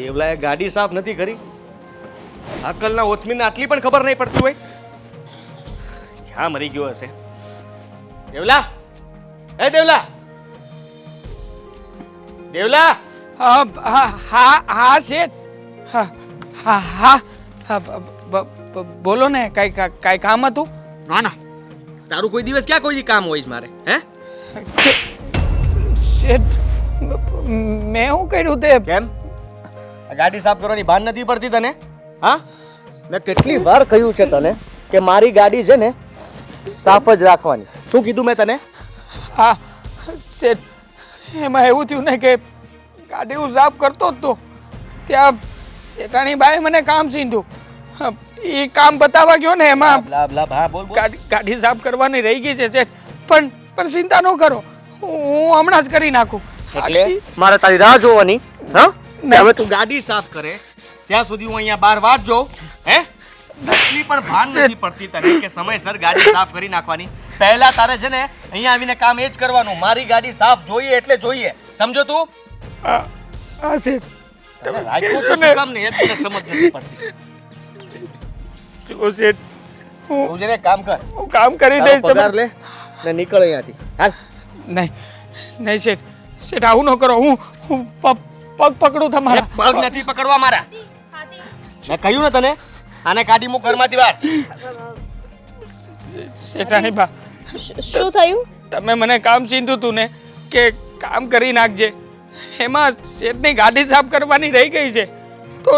દેવલાએ ગાડી સાફ નથી કરી. અકલના ઓથમીને આટલી પણ ખબર નહીં પડતી હોય. ક્યાં મરી ગયો હશે? દેવલા, હે દેવલા, દેવલા. હા શેઠ. હા બોલો ને, કાંઈ કામ હતું? ના ના, તારું કોઈ દિવસ ક્યાં કોઈ કામ હોય છે મારે? હે શેઠ, મેં શું કર્યું તે? કેમ આ ગાડી સાફ કરવાની ભાન નથી પડતી તને? હા, મેં કેટલી વાર કહ્યું છે તને કે મારી ગાડી છે ને સાફ જ રાખવાની. શું કીધું મેં તને? હા શેઠ, એમાં એવું થયું ને કે ગાડી હું સાફ કરતો જ તો ત્યાં શેઠાણી બાએ મને કામ સીંધું. એ કામ બતાવવા ગયો ને એમાં ગાડી સાફ કરવાની રહી ગઈ છે શેઠ. પણ ચિંતા ન કરો, હું હમણાં જ કરી નાખું. એટલે મારે તારી રાહ જોવાની? હા, હવે તું ગાડી સાફ કરે ત્યાં સુધી હું અહીંયા બહાર વાટ જોઉં? હે, એટલી પણ ભાન નથી પડતી તને કે સમયસર ગાડી સાફ કરી નાખવાની? પહેલા તારે છે ને અહીંયા આવીને કામ એ જ કરવાનું. મારી ગાડી સાફ જોઈએ એટલે જોઈએ, સમજો તું? હા શેઠ, તને રાખ્યું છે શું કામ ને એ તને સમજ નથી પડતી. જો શેઠ, તું જેને કામ કર, હું કામ કરી દઈશ. પગાર લે ને નીકળ અહીંયાથી. હાલ. નહીં શેઠ, શેઠ આવું ન કરો. હું પગ પકડું તમારા. પગ નથી પકડવા મારા. મેં કહ્યું ને તને, આને કાઢી મૂક ઘરમાંથી બહાર. શેઠાણી બા, શું થયું? તમે મને કામ ચીંધ્યું તું ને કે કામ કરી નાખજે, એમાં શેઠની ગાડી સાફ કરવાની રહી ગઈ છે તો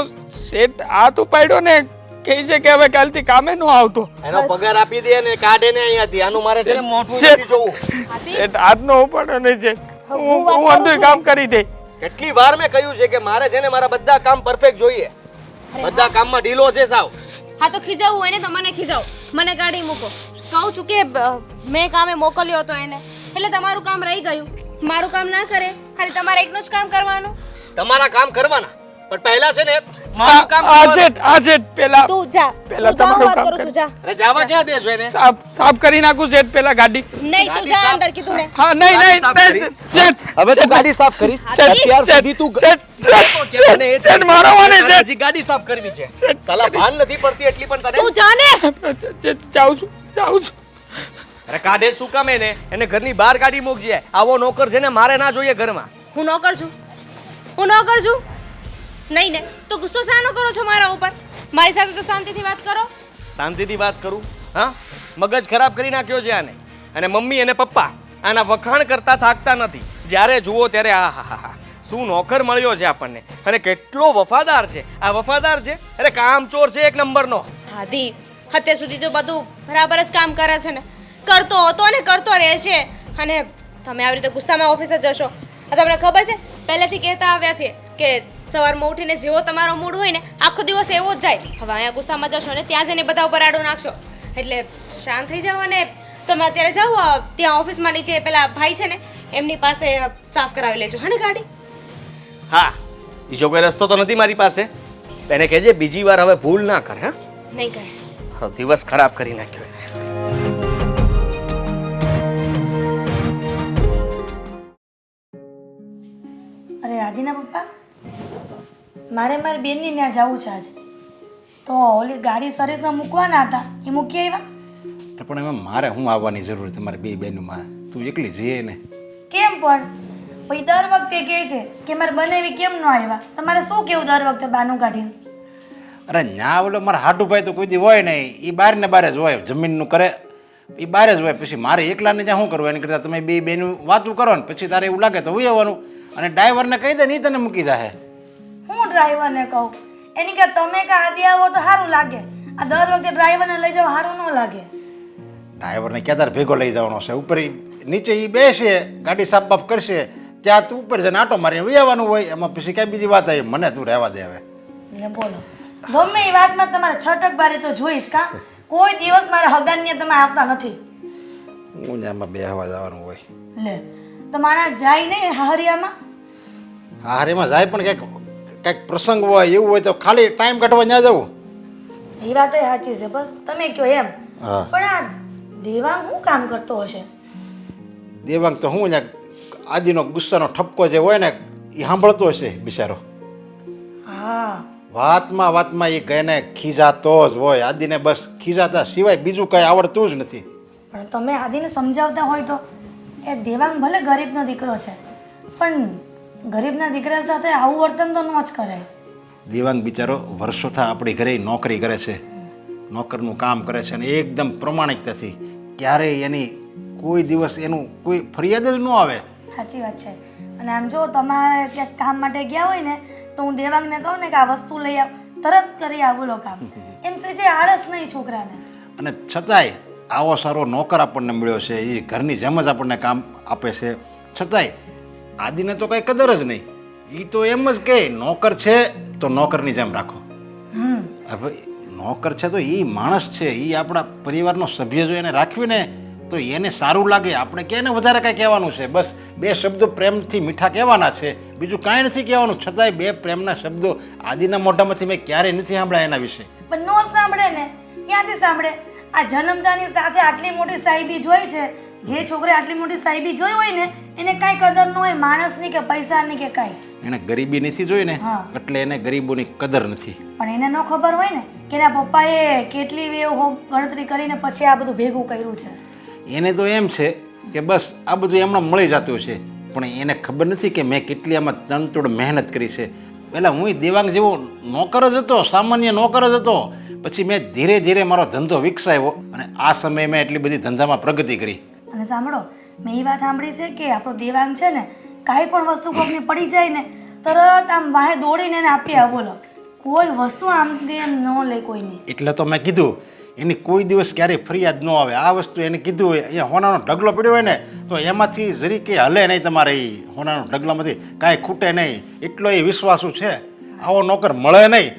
શેઠ હાથ ઉપાડ્યો ને કહે છે કે હવે કાલથી કામે ન આવતો. એનો પગાર આપી દે ને કાઢે ને અહીંયાથી. આનું મારે છે ને મોઢું નથી જોવું. શેઠ હાથ નો ઉપાડ્યો નહીં છે. હું અંધું કામ કરી દે. કેટલી વાર મેં કહ્યું છે કે મારે છે ને મારા બધા કામ પરફેક્ટ જોઈએ. બધા કામમાં ઢીલો છે સાવ. હા તો ખીજાવું હોય ને તો મને ખીજાવ, મને ગાડી મૂકો. કહું છું કે મેં કામે મોકલ્યો હતો એને, એટલે તમારું કામ રહી ગયું. મારું કામ ના કરે, ખાલી તમારે એકનું જ કામ કરવાનું. તમારા કામ કરવાના, પણ પહેલા છે ને મારું કામ આ શેઠ પેલા તું જા, પેલા તું જા, તમારું વાત કામ કરું છું, જા. અરે જાવા ક્યાં દેશો એને? સાફ કરી નાખું શેઠ પેલા ગાડી. નહીં તું જા અંદર કીધું ને. હા નહીં શેઠ, હવે તું ગાડી સાફ કરીશ? અત્યાર સુધી તું શેઠ મારો વાને શેઠ. હજી ગાડી સાફ કરવી છે? સાલા ભાન નથી પડતી એટલી પણ તને? તું જા ને. જાઉં છું. અરે કાઢે શું કામ એને ઘરની બહાર કાઢી મૂકજે. આવો નોકર છે ને મારે ના જોઈએ ઘરમાં. હું નોકર છું? નહીં ને, તો ગુસ્સો શાનો કરો છો મારા ઉપર? મારી સાથે તો શાંતિથી વાત કરો. શાંતિથી વાત કરું? હા, મગજ ખરાબ કરી નાખ્યો છે આને. અને મમ્મી અને પપ્પા આના વખાણ કરતા થાકતા નથી. જ્યારે જુઓ ત્યારે આ શું નોકર મળ્યો છે આપણને, અને કેટલો વફાદાર છે. આ વફાદાર છે? અરે કામચોર છે એક નંબરનો. હાદી, અત્યાર સુધી તો બધું બરાબર જ કામ કરે છે ને, કરતો હતો ને કરતો રહે છે. અને તમે આવી રીતે ગુસ્સામાં ઓફિસે જશો. તમને ખબર છે, પહેલેથી કહેતા આવ્યા છે કે સવારમાં ઉઠીને જેવો તમારો મૂડ હોય ને આખો દિવસ એવો જ જાય. હવે અહીંયા ગુસ્સામાં જશો ને ત્યાં જઈને બધા ઉપર આડો નાખશો. એટલે શાંત થઈ જાઓ અને તમે અત્યારે જાઓ ત્યાં ઓફિસમાં નીચે પેલા ભાઈ છે ને એમની પાસે સાફ કરાવી લેજો. હા ને ગાડી? હા, બીજો કોઈ રસ્તો તો નથી મારી પાસે. એને કહેજે બીજી વાર હવે ભૂલ ના કરે. હા, નહીં કરે. દિવસ ખરાબ કરી નાખ્યો એને. અરે આદિના પપ્પા, મારી બેનની ત્યાં જવું છે આજે. તો ઓલી ગાડી સર્વિસમાં મૂકવાના હતા, એ મૂકી આવ્યા? પણ એમાં મારે હું આવવાની જરૂર તમારી બે બહેનોમાં? તું એકલી જઈએ ને. કેમ પણ? પછી દર વખતે કહે છે કે મારે બનાવી કેમ ન આવ્યા? તમારે શું કેવું દર વખતે બાનું કાઢીને? અરે ન્યા ઓલો મારા હાટુભાઈ તો કોઈ દી હોય નહીં, એ બહાર ને બહાર જ હોય, જમીનનું કરે એ બહાર જ હોય. પછી મારે એકલાને જ્યાં શું કરવું? એની કરતાં તમે બે બહેનું વાતું કરો ને પછી તારે એવું લાગે તો હું આવવાનું. અને ડ્રાઈવરને કહી દે ને એ તને મૂકી જાય. હું ડ્રાઈવરને કહું? એની કે તમે કે આદિ આવો તો સારું લાગે. આ દર વખતે ડ્રાઈવરને લઈ જાવ સારું ન લાગે. ડ્રાઈવરને ક્યાં તારે ભેગો લઈ જવાનો છે? ઉપર નીચે એ બેસે, ગાડી સાફ બાફ કરશે, ત્યાં તું ઉપર જઈને આટો મારીને વહી આવવાનું હોય. એમાં પછી કાંઈ બીજી વાત આવી? મને તું રહેવા દે હવે. એટલે બોલો, ગમે એ વાતમાં તમારે છટક બારી તો જોઈ જ કા? કોઈ દિવસ મારા હગાનને તમે આપતા નથી. હું એમાં બે હવા જવાનું હોય. લે તો માણા જાય ને હરિયામાં? હારીમાં જાય પણ કંઈક પ્રસંગ હોય એવું હોય તો ખાલી ટાઈમ કાઢવા ત્યાં જવું. એ વાત સાચી છે, બસ તમે કહો એમ. હા, પણ આ દેવાંગ શું કામ કરતો હશે? દેવાંગ તો હું આદિનો ગુસ્સાનો ઠપકો જે હોય ને એ સાંભળતો હશે બિચારો. હા વાતમાં વાતમાં એ ગઈને ખીજાતો જ હોય. આદિને બસ ખીજાતા સિવાય બીજું કંઈ આવડતું જ નથી. પણ તમે આદિને સમજાવતા હોય તો એ દેવાંગ ભલે ગરીબનો દીકરો છે પણ ગરીબના દીકરા સાથે આવું વર્તન તો ન જ કરાય. દેવાંગ બિચારો વર્ષોથી આપણી ઘરે નોકરી કરે છે, નોકરનું કામ કરે છે અને એકદમ પ્રમાણિકતાથી ક્યારેય એની કોઈ દિવસ એનું કોઈ ફરિયાદ જ ન આવે. સાચી વાત છે. અને આમ જો તમારે ક્યાંક કામ માટે ગયા હોય ને તો હું દેવાંગને કહું ને કે આ વસ્તુ લઈ આવ, તરત કરી આવ બોલો કામ. એમ સેજે આળસ નહીં છોકરાને. અને છતાંય આવો સારો નોકર આપણને મળ્યો છે, એ ઘરની જેમ જ આપણને કામ આપે છે, છતાંય આદિને તો કંઈ કદર જ નહીં. એ તો એમ જ કે નોકર છે તો નોકરની જેમ રાખો. હવે નોકર છે તો એ માણસ છે, એ આપણા પરિવારનો સભ્ય જો એને રાખવીને તો એને સારું લાગે. આપણે કે એને વધારે કાંઈ કહેવાનું છે, બસ બે શબ્દો પ્રેમથી મીઠા કહેવાના છે, બીજું કાંઈ નથી કહેવાનું. છતાંય બે પ્રેમના શબ્દો આદિના મોઢામાંથી મેં ક્યારેય નથી સાંભળ્યા એના વિશે. પણ નો સાંભળે ને, ક્યાંથી સાંભળે? આ જન્મતાની સાથે આટલી મોટી સાહેબી જોઈ છે. જે છોકરે આટલી મોટી સાહેબી જોઈ હોય ને એને કાંઈ કદર ન હોય માણસની કે પૈસાની કે કાંઈ. એને ગરીબી નથી જોઈ ને હા. એટલે એને ગરીબોની કદર નથી. પણ એને ન ખબર હોય ને કે એના પપ્પાએ કેટલી ગણતરી કરીને પછી આ બધું ભેગું કર્યું છે. એને તો એમ છે કે બસ આ બધું એમને મળી જતું છે, પણ એને ખબર નથી કે મેં કેટલી આમાં તનતોડ મહેનત કરી છે. પહેલાં હું દેવાંગ જેવો નોકર જ હતો, સામાન્ય નોકર જ હતો. પછી મેં ધીરે ધીરે મારો ધંધો વિકસાવ્યો અને આ સમયે મેં એટલી બધી ધંધામાં પ્રગતિ કરી. અને સાંભળો, મેં એ વાત સાંભળી છે કે આપણો દેવાંગ છે ને કાંઈ પણ વસ્તુ કોકની પડી જાય ને તરત આમ વાહે દોડીને એને આપી આવ બોલો. કોઈ વસ્તુ આમ તેમ ન લે કોઈની. એટલે તો મેં કીધું એની કોઈ દિવસ ક્યારેય ફરિયાદ ન આવે. આ વસ્તુ એને કીધું હોય અહીંયા હોનાનો ઢગલો પડ્યો હોય ને તો એમાંથી જરી કે હલે નહીં, તમારે એ હોનાનો ઢગલામાંથી કાંઈ ખૂટે નહીં, એટલો એ વિશ્વાસુ છે. આવો નોકર મળે નહીં,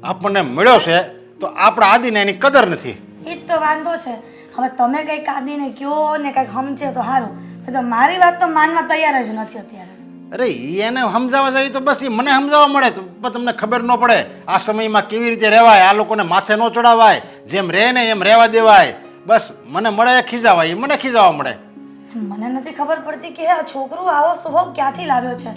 આપણને મળ્યો છે તો આપણા આદિને એની કદર નથી. એ જ તો વાંધો છે. હવે તમે કંઈક આદિને કહો ને કંઈક સમજે તો સારું, તો મારી વાત તો માનવા તૈયાર જ નથી અત્યારે. અરે એને સમજાવવા જાય તો બસ એ મને સમજાવવા મળે તો પણ તમને ખબર ન પડે આ સમયમાં કેવી રીતે રહેવાય, આ લોકોને માથે ન ચડાવાય, જેમ રહે ને એમ રહેવા દેવાય. બસ મને મળે ખીજાવાય, મને ખીજાવા મળે. મને નથી ખબર પડતી કે આ છોકરો આવો સ્વભાવ ક્યાંથી લાવ્યો છે.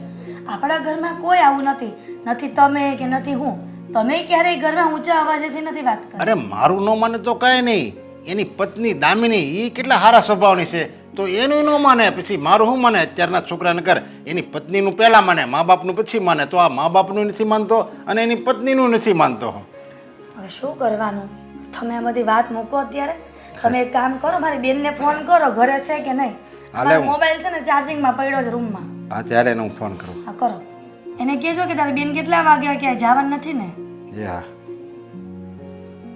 આપણા ઘરમાં કોઈ આવું નથી, નથી તમે કે નથી હું. તમે ક્યારેય ઘરમાં ઊંચા અવાજેથી નથી વાત કરી. અરે મારું ન માને તો કાંઈ નહીં, એની પત્ની દામિની એ કેટલા સારા સ્વભાવની છે તો એનું ન માને પછી મારું શું માને? અત્યારના છોકરાને કર એની પત્નીનું પહેલાં માને, મા બાપનું પછી માને, તો આ મા બાપનું નથી માનતો અને એની પત્નીનું નથી માનતો. હવે શું કરવાનું? તમે આ બધી વાત મૂકો અત્યારે. તમે એક કામ કરો, મારી બેનને ફોન કરો ઘરે છે કે નહીં. મારો મોબાઈલ છે ને ચાર્જિંગમાં પડ્યો છે રૂમમાં. હા ત્યારે હું ફોન કરું. હા કરો. એને કહેજો કે તારી બેન કેટલા વાગ્યા ક્યાંય જવાનું નથી ને. હા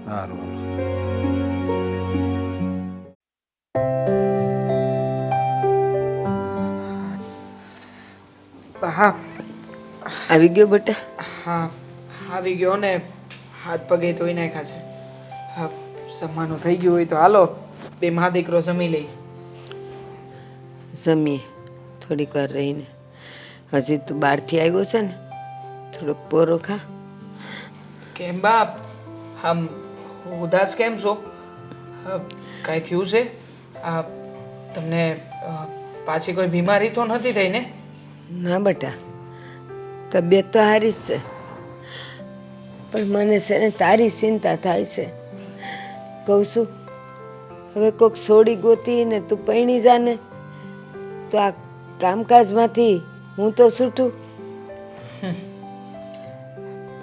સારું. હા આવી ગયો બેટા? હા આવી ગયો ને, હાથ પગે ધોઈ નાખ્યા છે. હા જમવાનું થઈ ગયું હોય તો હાલો બે મા દીકરો જમી લઈ. જમીએ થોડીક વાર રહીને. હજી તું બહારથી આવ્યો છે ને, થોડોક પોરો ખા. કેમ બાપ આમ ઉદાસ કેમ છો? કાંઈ થયું છે? તમને પાછી કોઈ બીમારી તો નથી થઈ ને? ના બેટા, તબિયત તો સારી જ છે, પણ મને છે ને તારી ચિંતા થાય છે. કહું છું હવે કોઈક છોડી ગોતી ને તું પૈણી જા ને તો આ કામકાજમાંથી હું તો છૂટું.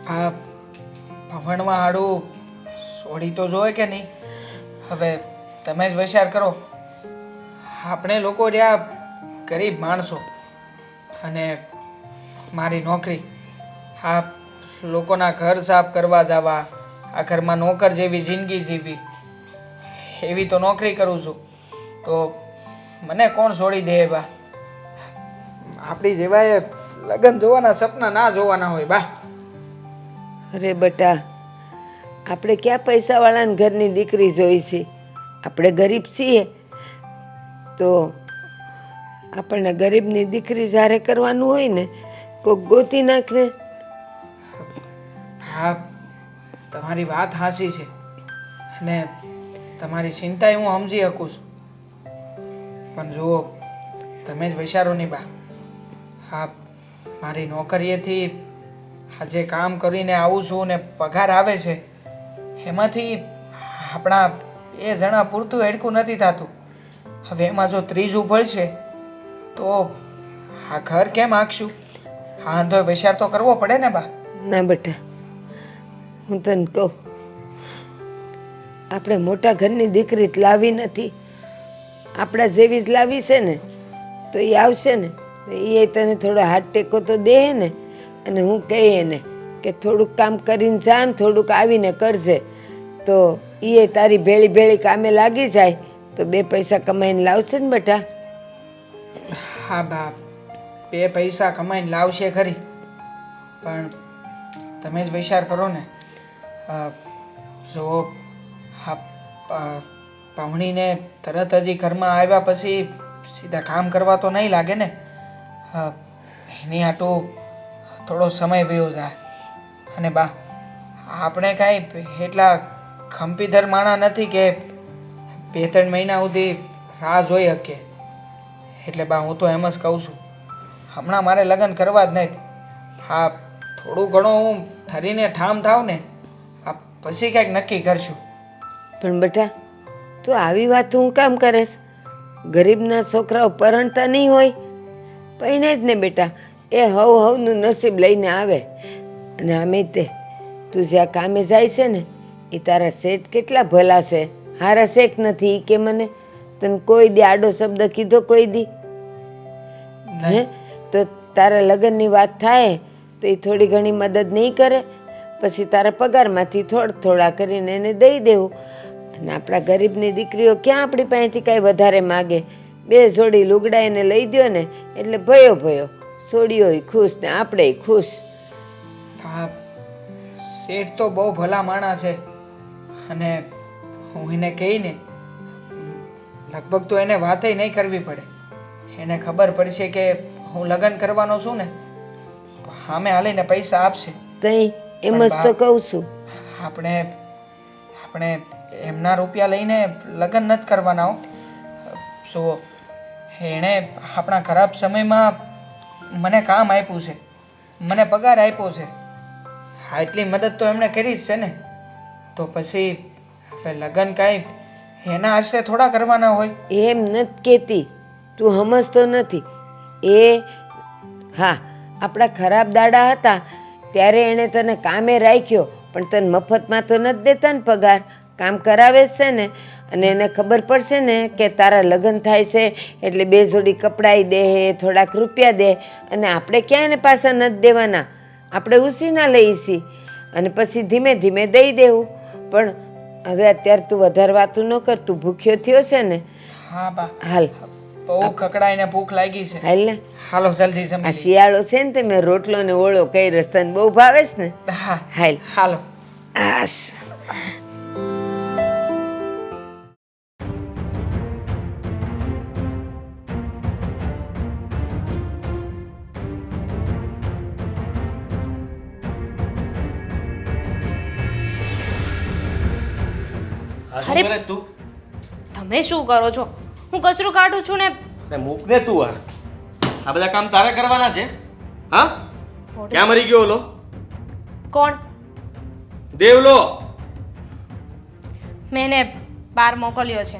આ ભણવા હાડું છોડી તો જોવે કે નહીં? હવે તમે જ વિચાર કરો. આપણે લોકો રહ્યા ગરીબ માણસો અને મારી નોકરી, આ લોકોના ઘર સાફ કરવા જવા, આ ઘરમાં નોકર જેવી જિંદગી જીવી, એવી તો નોકરી કરું છું તો મને કોણ છોડી દે? બા આપણી જેવાએ લગ્ન જોવાના સપના ના જોવાના હોય બા. અરે બેટા, આપણે ક્યાં પૈસાવાળાના ઘરની દીકરી જોઈ છે? આપણે ગરીબ છીએ તો આપણને ગરીબની દીકરી જ્યારે કરવાનું હોય ને કોઈક ગોતી નાખને. હા તમારી વાત સાચી છે અને તમારી ચિંતા હું સમજી શકું છું, પણ જુઓ તમે જ વિચારો નહીં બા. હા મારી નોકરીએથી આજે કામ કરીને આવું છું ને પગાર આવે છે એમાંથી આપણા એ જણા પૂરતું હેડકું નથી થતું. હવે એમાં જો ત્રીજું ભળશે તો આ ઘર કેમ આંકશું? હા તો વિચાર તો કરવો પડે ને બા. ના બેટા, હું તને કહું, આપણે મોટા ઘરની દીકરી જ લાવી નથી, આપણા જેવી જ લાવી છે ને. તો એ આવશે ને તો એ તને થોડો હાથ ટેકો તો દે ને. અને હું કહીએ ને કે થોડુંક કામ કરીને જા ને થોડુંક આવીને કરજે, તો એ તારી ભેળી ભેળી કામે લાગી જાય તો 2 પૈસા કમાઈને લાવશે ને બેટા. હા બા, 2 પૈસા કમાઈને લાવશે ખરી, પણ તમે જ વિચાર કરો ને. જો પાहुણીને તરત જ ઘરમાં આવ્યા પછી સીધા કામ કરવા તો નહીં લાગે ને. એની હાટું થોડો સમય વયો જાય. અને બા, આપણે કાંઈ એટલા ખંપીધર માણા નથી કે 2-3 મહિના સુધી રાહ જોઈ શકીએ. એટલે બા, હું તો એમ જ કહું છું, હમણાં મારે લગ્ન કરવા જ નહીં. હા, થોડું ઘણું હું થરીને ઠામ થાવ ને પછી કંઈક નક્કી કરશું. પણ બેટા, તું આવી વાત હું કામ કરેશ? ગરીબના છોકરાઓ પરણતા નહીં હોય? પૈણે જ ને બેટા, એ હવનું નસીબ લઈને આવે. અને આમે તે તું જ્યાં કામે જાય છે ને એ તારા શેઠ કેટલા ભલા છે, હારા શેઠ નથી ઈ કે મને? તને કોઈ દી આડો શબ્દ કીધો કોઈ દી? હે? તો તારા લગ્નની વાત થાય તો એ થોડી ઘણી મદદ નહીં કરે? પછી તારા પગારમાંથી થોડા કરીને એને દઈ દેવું. અને આપણા ગરીબની દીકરીઓ ક્યાં આપણી પાસેથી કાંઈ વધારે માગે? 2 જોડી લુગડા એને લઈ દ્યો ને એટલે ભયો ભયો, સોડીઓય ખુશ ને આપણે ખુશ. હા, શેઠ તો બહુ ભલા માણા છે. અને હું એને કહીને લગભગ તો એને વાતે નહીં કરવી પડે. એને ખબર પડશે કે હું લગ્ન કરવાનો છું ને, સામે હાલીને પૈસા આપશે. તઈ એમ જ તો કહું છું. આપણે એમના રૂપિયા લઈને લગ્ન નથી કરવાના હો. સો એણે આપણા ખરાબ સમયમાં મને કામ આપ્યું છે, મને પગાર આપ્યો છે. હા, એટલી મદદ તો એમણે કરી જ છે ને. તો પછી હવે લગ્ન કાંઈ એના આશરે થોડા કરવાના હોય. એમ નથી કહેતી, તું સમજતો નથી. હા, આપણા ખરાબ દાડા હતા ત્યારે એણે તને કામે રાખ્યો, પણ તને મફતમાં તો નથી દેતા ને પગાર, કામ કરાવે જ છે ને. અને એને ખબર પડશે ને કે તારા લગ્ન થાય છે એટલે 2 જોડી કપડાં દે, થોડાક રૂપિયા દે. અને આપણે ક્યાં એને પાછા નથી દેવાના, આપણે ઉસીના લઈશી અને પછી ધીમે ધીમે દઈ દેવું. પણ હવે અત્યારે તું વધારે વાતું ન કર, તું ભૂખ્યો થયો છે ને. હા બા, હાલ, બહુ ખકડાઈને ભૂખ લાગી છે. હાલ ને. હાલો જલ્દી આ જમી. શિયાળો છે ને તે મેં રોટલો ને ઓળો કઈ રસ્તાને બહુ ભાવે છે ને. હા, હાલ. હાલો. આશ. આ શું કરે તું? તમે શું કરો છો? હું કચરું કાઢું છું ને. ને મૂક ને તું. આ બધા કામ તારે કરવાના છે? હા, ક્યાં મરી ગયો ઓલો કોણ? દેવલો. મેં એને બહાર મોકલ્યો છે.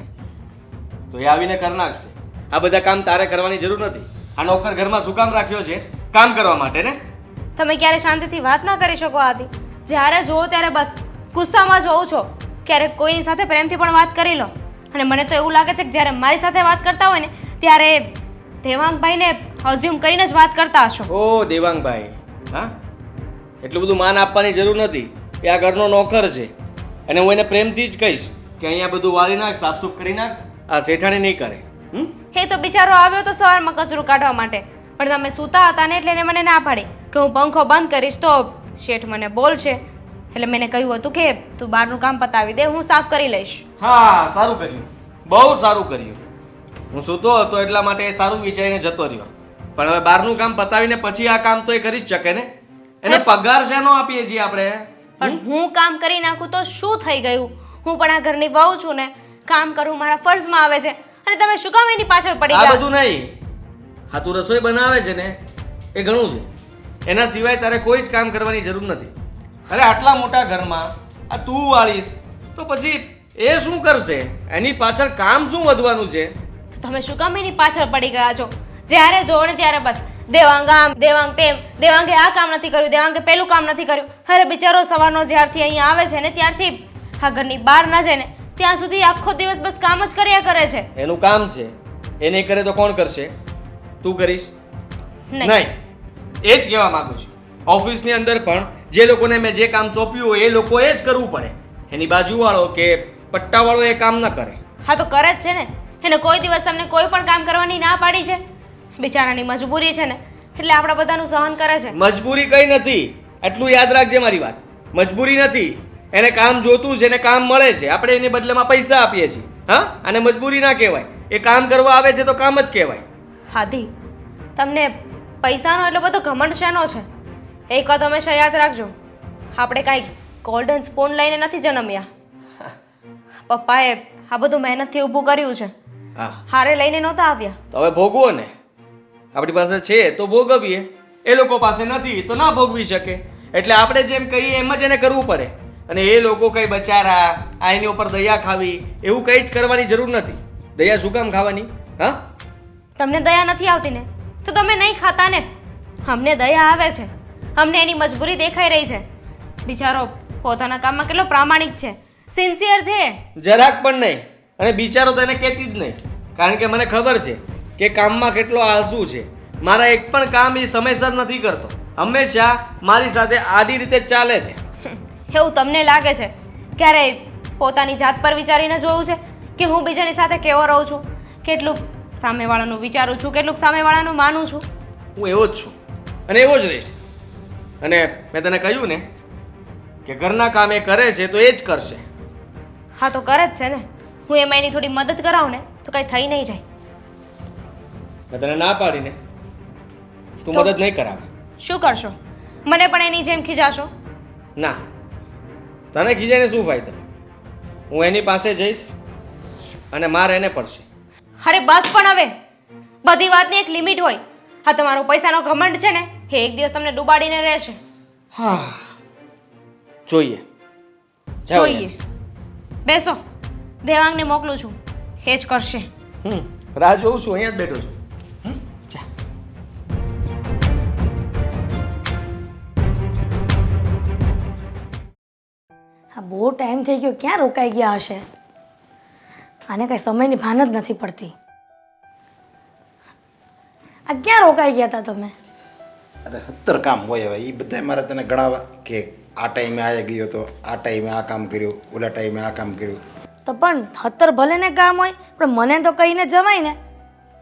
તો એ આવીને કરી નાખશે. આ બધા કામ તારે કરવાની જરૂર નથી. આ નોકર ઘરમાં શું કામ રાખ્યો છે? કામ કરવા માટે ને. તમે ક્યારે શાંતિથી વાત ના કરી શકો આદિ? જ્યારે જોવો ત્યારે બસ ગુસ્સામાં જોઉં છો. ક્યારેક કોઈની સાથે પ્રેમથી પણ વાત કરી લો. અને મને તો એવું લાગે છે કે જ્યારે મારી સાથે વાત કરતા હોય ને ત્યારે દેવાંગભાઈને અઝ્યુમ કરીને જ વાત કરતા હશો. ઓ દેવાંગભાઈ, હા, એટલું બધું માન આપવાની જરૂર નથી. એ આ ઘરનો નોકર છે અને હું એને પ્રેમથી જ કહીશ કે અહીંયા બધું વાળી નાખ, સાફસૂફ કરી નાખ. આ શેઠાણી નહીં કરે. એ તો બિચારો આવ્યો તો સવારમાં કચરું કાઢવા માટે, પણ તમે સૂતા હતા ને એટલે એને મને ના પાડી કે હું પંખો બંધ કરીશ તો શેઠ મને બોલશે. એટલે મેં કહ્યું હતું કે તું બહારનું કામ પતાવી દે, હું સાફ કરી લઈશ. હા, સારું કર્યું, બહુ સારું કર્યું. હું સૂતો હતો એટલા માટે એ સારું વિચારીને જતો રહ્યો. પણ હવે બહારનું કામ પતાવીને પછી આ કામ તો એ કરી જ શકે ને. એને પગાર શેનો આપીએ છીએ આપણે? પણ હું કામ કરી નાખું તો શું થઈ ગયું? હું પણ આ ઘરની વહુ છું ને, કામ કરવું મારા ફરજમાં આવે છે. અને તમે શું કામ એની પાછળ પડી આ ગયા? બધું નહીં. હા, તું રસોઈ બનાવે છે ને એ ઘણું છે. એના સિવાય તારે કોઈ જ કામ કરવાની જરૂર નથી. અરે આટલા મોટા ઘરમાં આ તું વાળીશ તો પછી એ શું કરશે? એની પાછળ કામ શું વધવાનું છે? તો તમે શું કામ એની પાછળ પડી ગયા છો? જ્યારે જોવો ને ત્યારે બસ દેવાંગ આમ દેવાંગ તેમ, દેવાંગે આ કામ નથી કર્યું, દેવાંગે પેલું કામ નથી કર્યું. અરે બિચારો સવારનો જ્યારથી અહીંયા આવે છે ને ત્યારથી આ ઘરની બહાર ના જાય ને ત્યાં સુધી આખો દિવસ બસ કામ જ કર્યા કરે છે. એનું કામ છે, એ નહીં કરે તો કોણ કરશે? તું કરીશ? નહીં. નહીં, એ જ કહેવા માંગુ છું. ઓફિસની અંદર પણ જે લોકોને મેં જે કામ સોંપ્યું હોય એ લોકોએ જ કરવું પડે. એની બાજુવાળો કે પટ્ટાવાળો એ કામ ન કરે. હા તો કરે જ છે ને. એને કોઈ દિવસ તમને કોઈ પણ કામ કરવાની ના પાડી છે? બિચારાની મજબૂરી છે ને એટલે આપણા બધાનું સહન કરે છે. મજબૂરી કઈ નથી, એટલું યાદ રાખજે મારી વાત. મજબૂરી નથી, એને કામ જોતું છે, એને કામ મળે છે, આપણે એની બદલામાં પૈસા આપીએ છીએ. હા, અને મજબૂરી ના કહેવાય. એ કામ કરવા આવે છે તો કામ જ કહેવાય. હાદી, તમને પૈસાનો એટલો બધો ઘમંડ શેનો છે? એક વાત હંમેશા યાદ રાખજો, આપણે કાંઈ ગોલ્ડન સ્પૂન લઈને નથી જન્મ્યા. પપ્પાએ આ બધું મહેનતથી ઊભું કર્યું છે, હા, હારે લઈને નહોતા આવ્યા. તો હવે ભોગવો ને. આપણી પાસે છે તો ભોગવીએ, એ લોકો પાસે નથી તો ના ભોગવી શકે. એટલે આપણે જેમ કહીએ એમ જ એને કરવું પડે. અને એ લોકો કઈ બચારા આ એની ઉપર દયા ખાવી એવું કંઈ જ કરવાની જરૂર નથી. દયા શું કામ ખાવાની? હા, તમને દયા નથી આવતી ને તો તમે નહીં ખાતા ને. અમને દયા આવે છે, અમને એની મજબૂરી દેખાઈ રહી છે. બિચારો પોતાના કામમાં કેટલો પ્રામાણિક છે, સિન્સિયર છે. જરાક પણ નહીં. અને બિચારો તો એને કહેતી જ નહીં, કારણ કે મને ખબર છે કે કામમાં કેટલો આળસુ છે. મારા એક પણ કામ એ સમયસર નથી કરતો, હંમેશા મારી સાથે આડી રીતે જ ચાલે છે. એવું તમને લાગે છે? ક્યારેય પોતાની જાત પર વિચારીને જોયું છે કે હું બીજાની સાથે કેવો રહું છું, કેટલું સામેવાળાનું વિચારું છું, કેટલું સામેવાળાનું માનું છું? હું એવો જ છું અને એવો જ રહીશ. અને મેં તને કહ્યું ને કે ઘરના કામ એ કરે છે તો એ જ કરશે. હા તો કરે જ છે ને. હું એમાં એની થોડી મદદ કરાવું ને તો કંઈ થઈ નહીં જાય. મેં તને ના પાડીને તું તો- મદદ નહીં કરાવે. શું કરશો? મને પણ એની જેમ ખીજાશો? ના, તને ખીજાઈને શું ફાયદો? હું એની પાસે જઈશ અને માર એને પડશે. અરે બસ પણ હવે, બધી વાતની એક લિમિટ હોય. હા, તમારો પૈસાનો ઘમંડ છે ને એ એક દિવસ તમને ડૂબાડીને રહેશે. હા, જોઈએ. જાઓ જોઈએ. બેસો, દેવાંગને મોકલું છું, એ જ કરશે. રાહ જોઉં છું, અહીંયા જ બેઠો છું. જા. હા, બહુ ટાઈમ થઈ ગયો, ક્યાં રોકાઈ ગયા હશે? આને કઈ સમયની ભાન જ નથી પડતી. આ ક્યાં રોકાઈ ગયા હતા તમે? અરે 70 કામ હોય હવે, એ બધા મારે તને ગણાવવા કે આ ટાઈમે આ ગયો તો આ ટાઈમે આ કામ કર્યું, ઓલા ટાઈમે આ કામ કર્યું. તો પણ 70 ભલે ને કામ હોય પણ મને તો કહીને જવાય ને.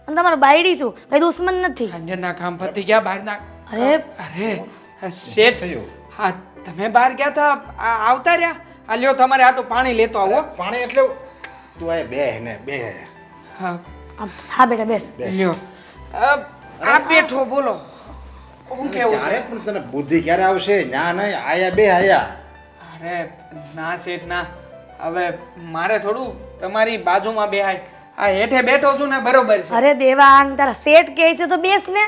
અને તમારો બાયડી છું, કઈ દુશ્મન નથી. અંજનના કામ પતી ગયા બહારના. અરે અરે શેઠ, થયું હા તમે બહાર ગયા હતા, આવતા રહ્યા. આ લ્યો તમારે આટલું પાણી લેતો આવો. પાણી એટલે તું આ બે ને બે. હા હા બેટા બેસ. લ્યો. આ બેઠો બોલો, હું કેવું ક્યારે છે? પણ તને બુદ્ધિ ક્યારે આવશે? ના નહીં, આયા બે આયા. અરે ના શેઠ ના, હવે મારે થોડું તમારી બાજુમાં બેહાય. આ હેઠે બેઠો છું ને બરોબર છે. અરે દેવાંગ, તારા શેઠ કહે છે તો બેસ ને.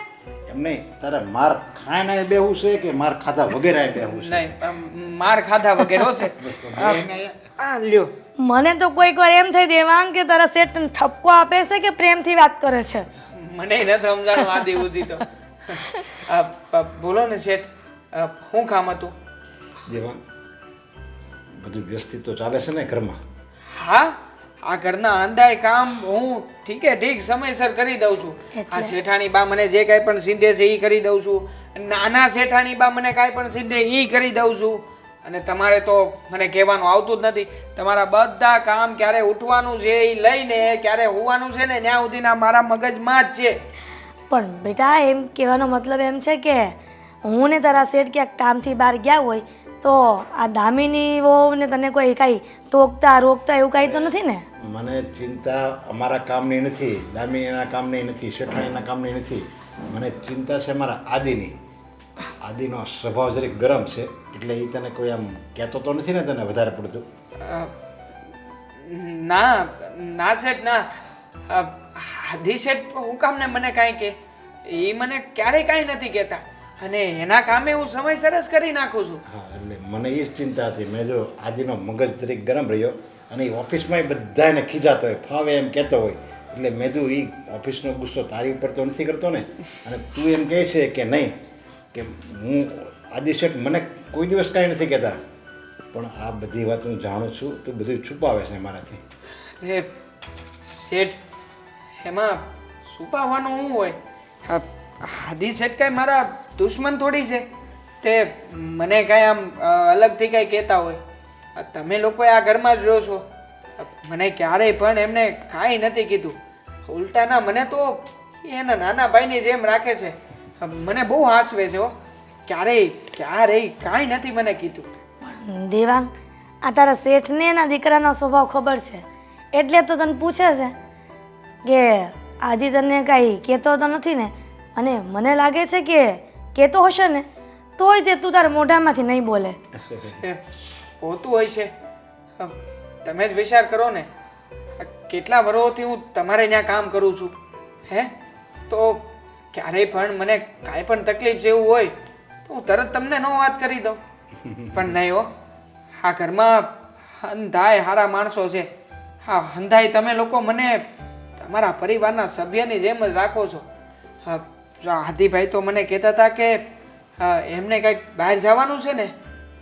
એમ નહીં, તારે માર ખાઈને બેહવું છે કે માર ખાધા વગેરે બેહવું છે? નહીં, માર ખાધા વગેરે છે. આ લ્યો. મને તો કોઈક વાર એમ થઈ દેવાંગ કે તારા શેઠ તને ઠપકો આપે છે કે પ્રેમથી વાત કરે છે. મને નથી સમજાણું આદિ ઉદી તો. બોલો ને શેઠ, શું કામ હતું? દેવાંગ, બધું વ્યવસ્થિત તો ચાલે છે ને ઘરમાં? હા, આ ઘરના અંધાય કામ હું ઠીક સમયસર કરી દઉં છું. આ શેઠાણી બા મને જે કાંઈ પણ સીધે છે એ કરી દઉં છું. નાના શેઠાણી બા મને કાંઈ પણ સીધે એ કરી દઉં છું. અને તમારે તો મને કહેવાનું આવતું જ નથી. તમારા બધા કામ ક્યારે ઉઠવાનું છે એ લઈને ક્યારે હોવાનું છે ને ત્યાં સુધીના મારા મગજમાં જ છે. પણ બેટા એમ કહેવાનો મતલબ એમ છે કે હું ને તારા શેઠ ક્યાંક કામથી બહાર ગયા હોય તો આ દામિની વહુને તને કોઈ કાંઈ ટોકતા રોકતા એવું કાંઈ તો નથી ને? મને ચિંતા અમારા કામની નથી, દામિનીના કામની નથી, શેઠાણીના કામની નથી. મને ચિંતા છે મારા આદિની. આદિનો સ્વભાવ જરીક ગરમ છે એટલે એ તને કોઈ આમ કહેતો તો નથી ને તને વધારે પડતું? ના ના શેઠ ના. આદિ શેઠ હું કામ ને મને કાંઈ કે એ મને ક્યારેય કાંઈ નથી કહેતા. અને એના કામે હું સમયસર જ કરી નાખું છું. હા એટલે મને એ જ ચિંતા હતી. મેં જો આજનો મગજ જરીક ગરમ રહ્યો અને એ ઓફિસમાં બધાને ખીજાતો હોય, ફાવે એમ કહેતો હોય, એટલે મેં જો એ ઓફિસનો ગુસ્સો તારી ઉપર તો નથી કરતો ને. અને તું એમ કહે છે કે નહીં કે હું આદિ શેઠ મને કોઈ દિવસ કાંઈ નથી કહેતા, પણ આ બધી વાત હું જાણું છું. તું બધું છુપાવે છે મારાથી. અરે શેઠ, એમાં છુપાવવાનું શું હોય? આદિ શેઠ કાંઈ મારા દુશ્મન થોડી છે તે મને કાંઈ આમ અલગથી કાંઈ કહેતા હોય. તમે લોકો આ ઘરમાં જ રહો છો. મને ક્યારેય પણ એમને કાંઈ નથી કીધું. ઉલટાના મને તો એના નાના ભાઈની જેમ રાખે છે. મને બહુ હાંસવે છે હો. ક્યારેય કાંઈ નથી મને કીધું. પણ દેવાંગ, આ તારા શેઠને એના દીકરાનો સ્વભાવ ખબર છે એટલે તો તને પૂછે છે કે આદિ તને કાંઈ કહેતો તો નથી ને. અને મને લાગે છે કે કહેતો હશે ને તોય તે તું તારા મોઢામાંથી નહીં બોલે. હોતું હોય છે. તમે જ વિચાર કરો ને, કેટલા વર્ષોથી હું તમારે ત્યાં કામ કરું છું. તો ક્યારેય પણ મને કાંઈ પણ તકલીફ જેવું હોય તો હું તરત તમને ન વાત કરી દઉં. પણ નહીં હો, આ ઘરમાં હંધાય સારા માણસો છે. હા, હંધાય તમે લોકો મને તમારા પરિવારના સભ્યની જેમ જ રાખો છો. આદિભાઈ તો મને કહેતા હતા કે એમને કંઈક બહાર જવાનું છે ને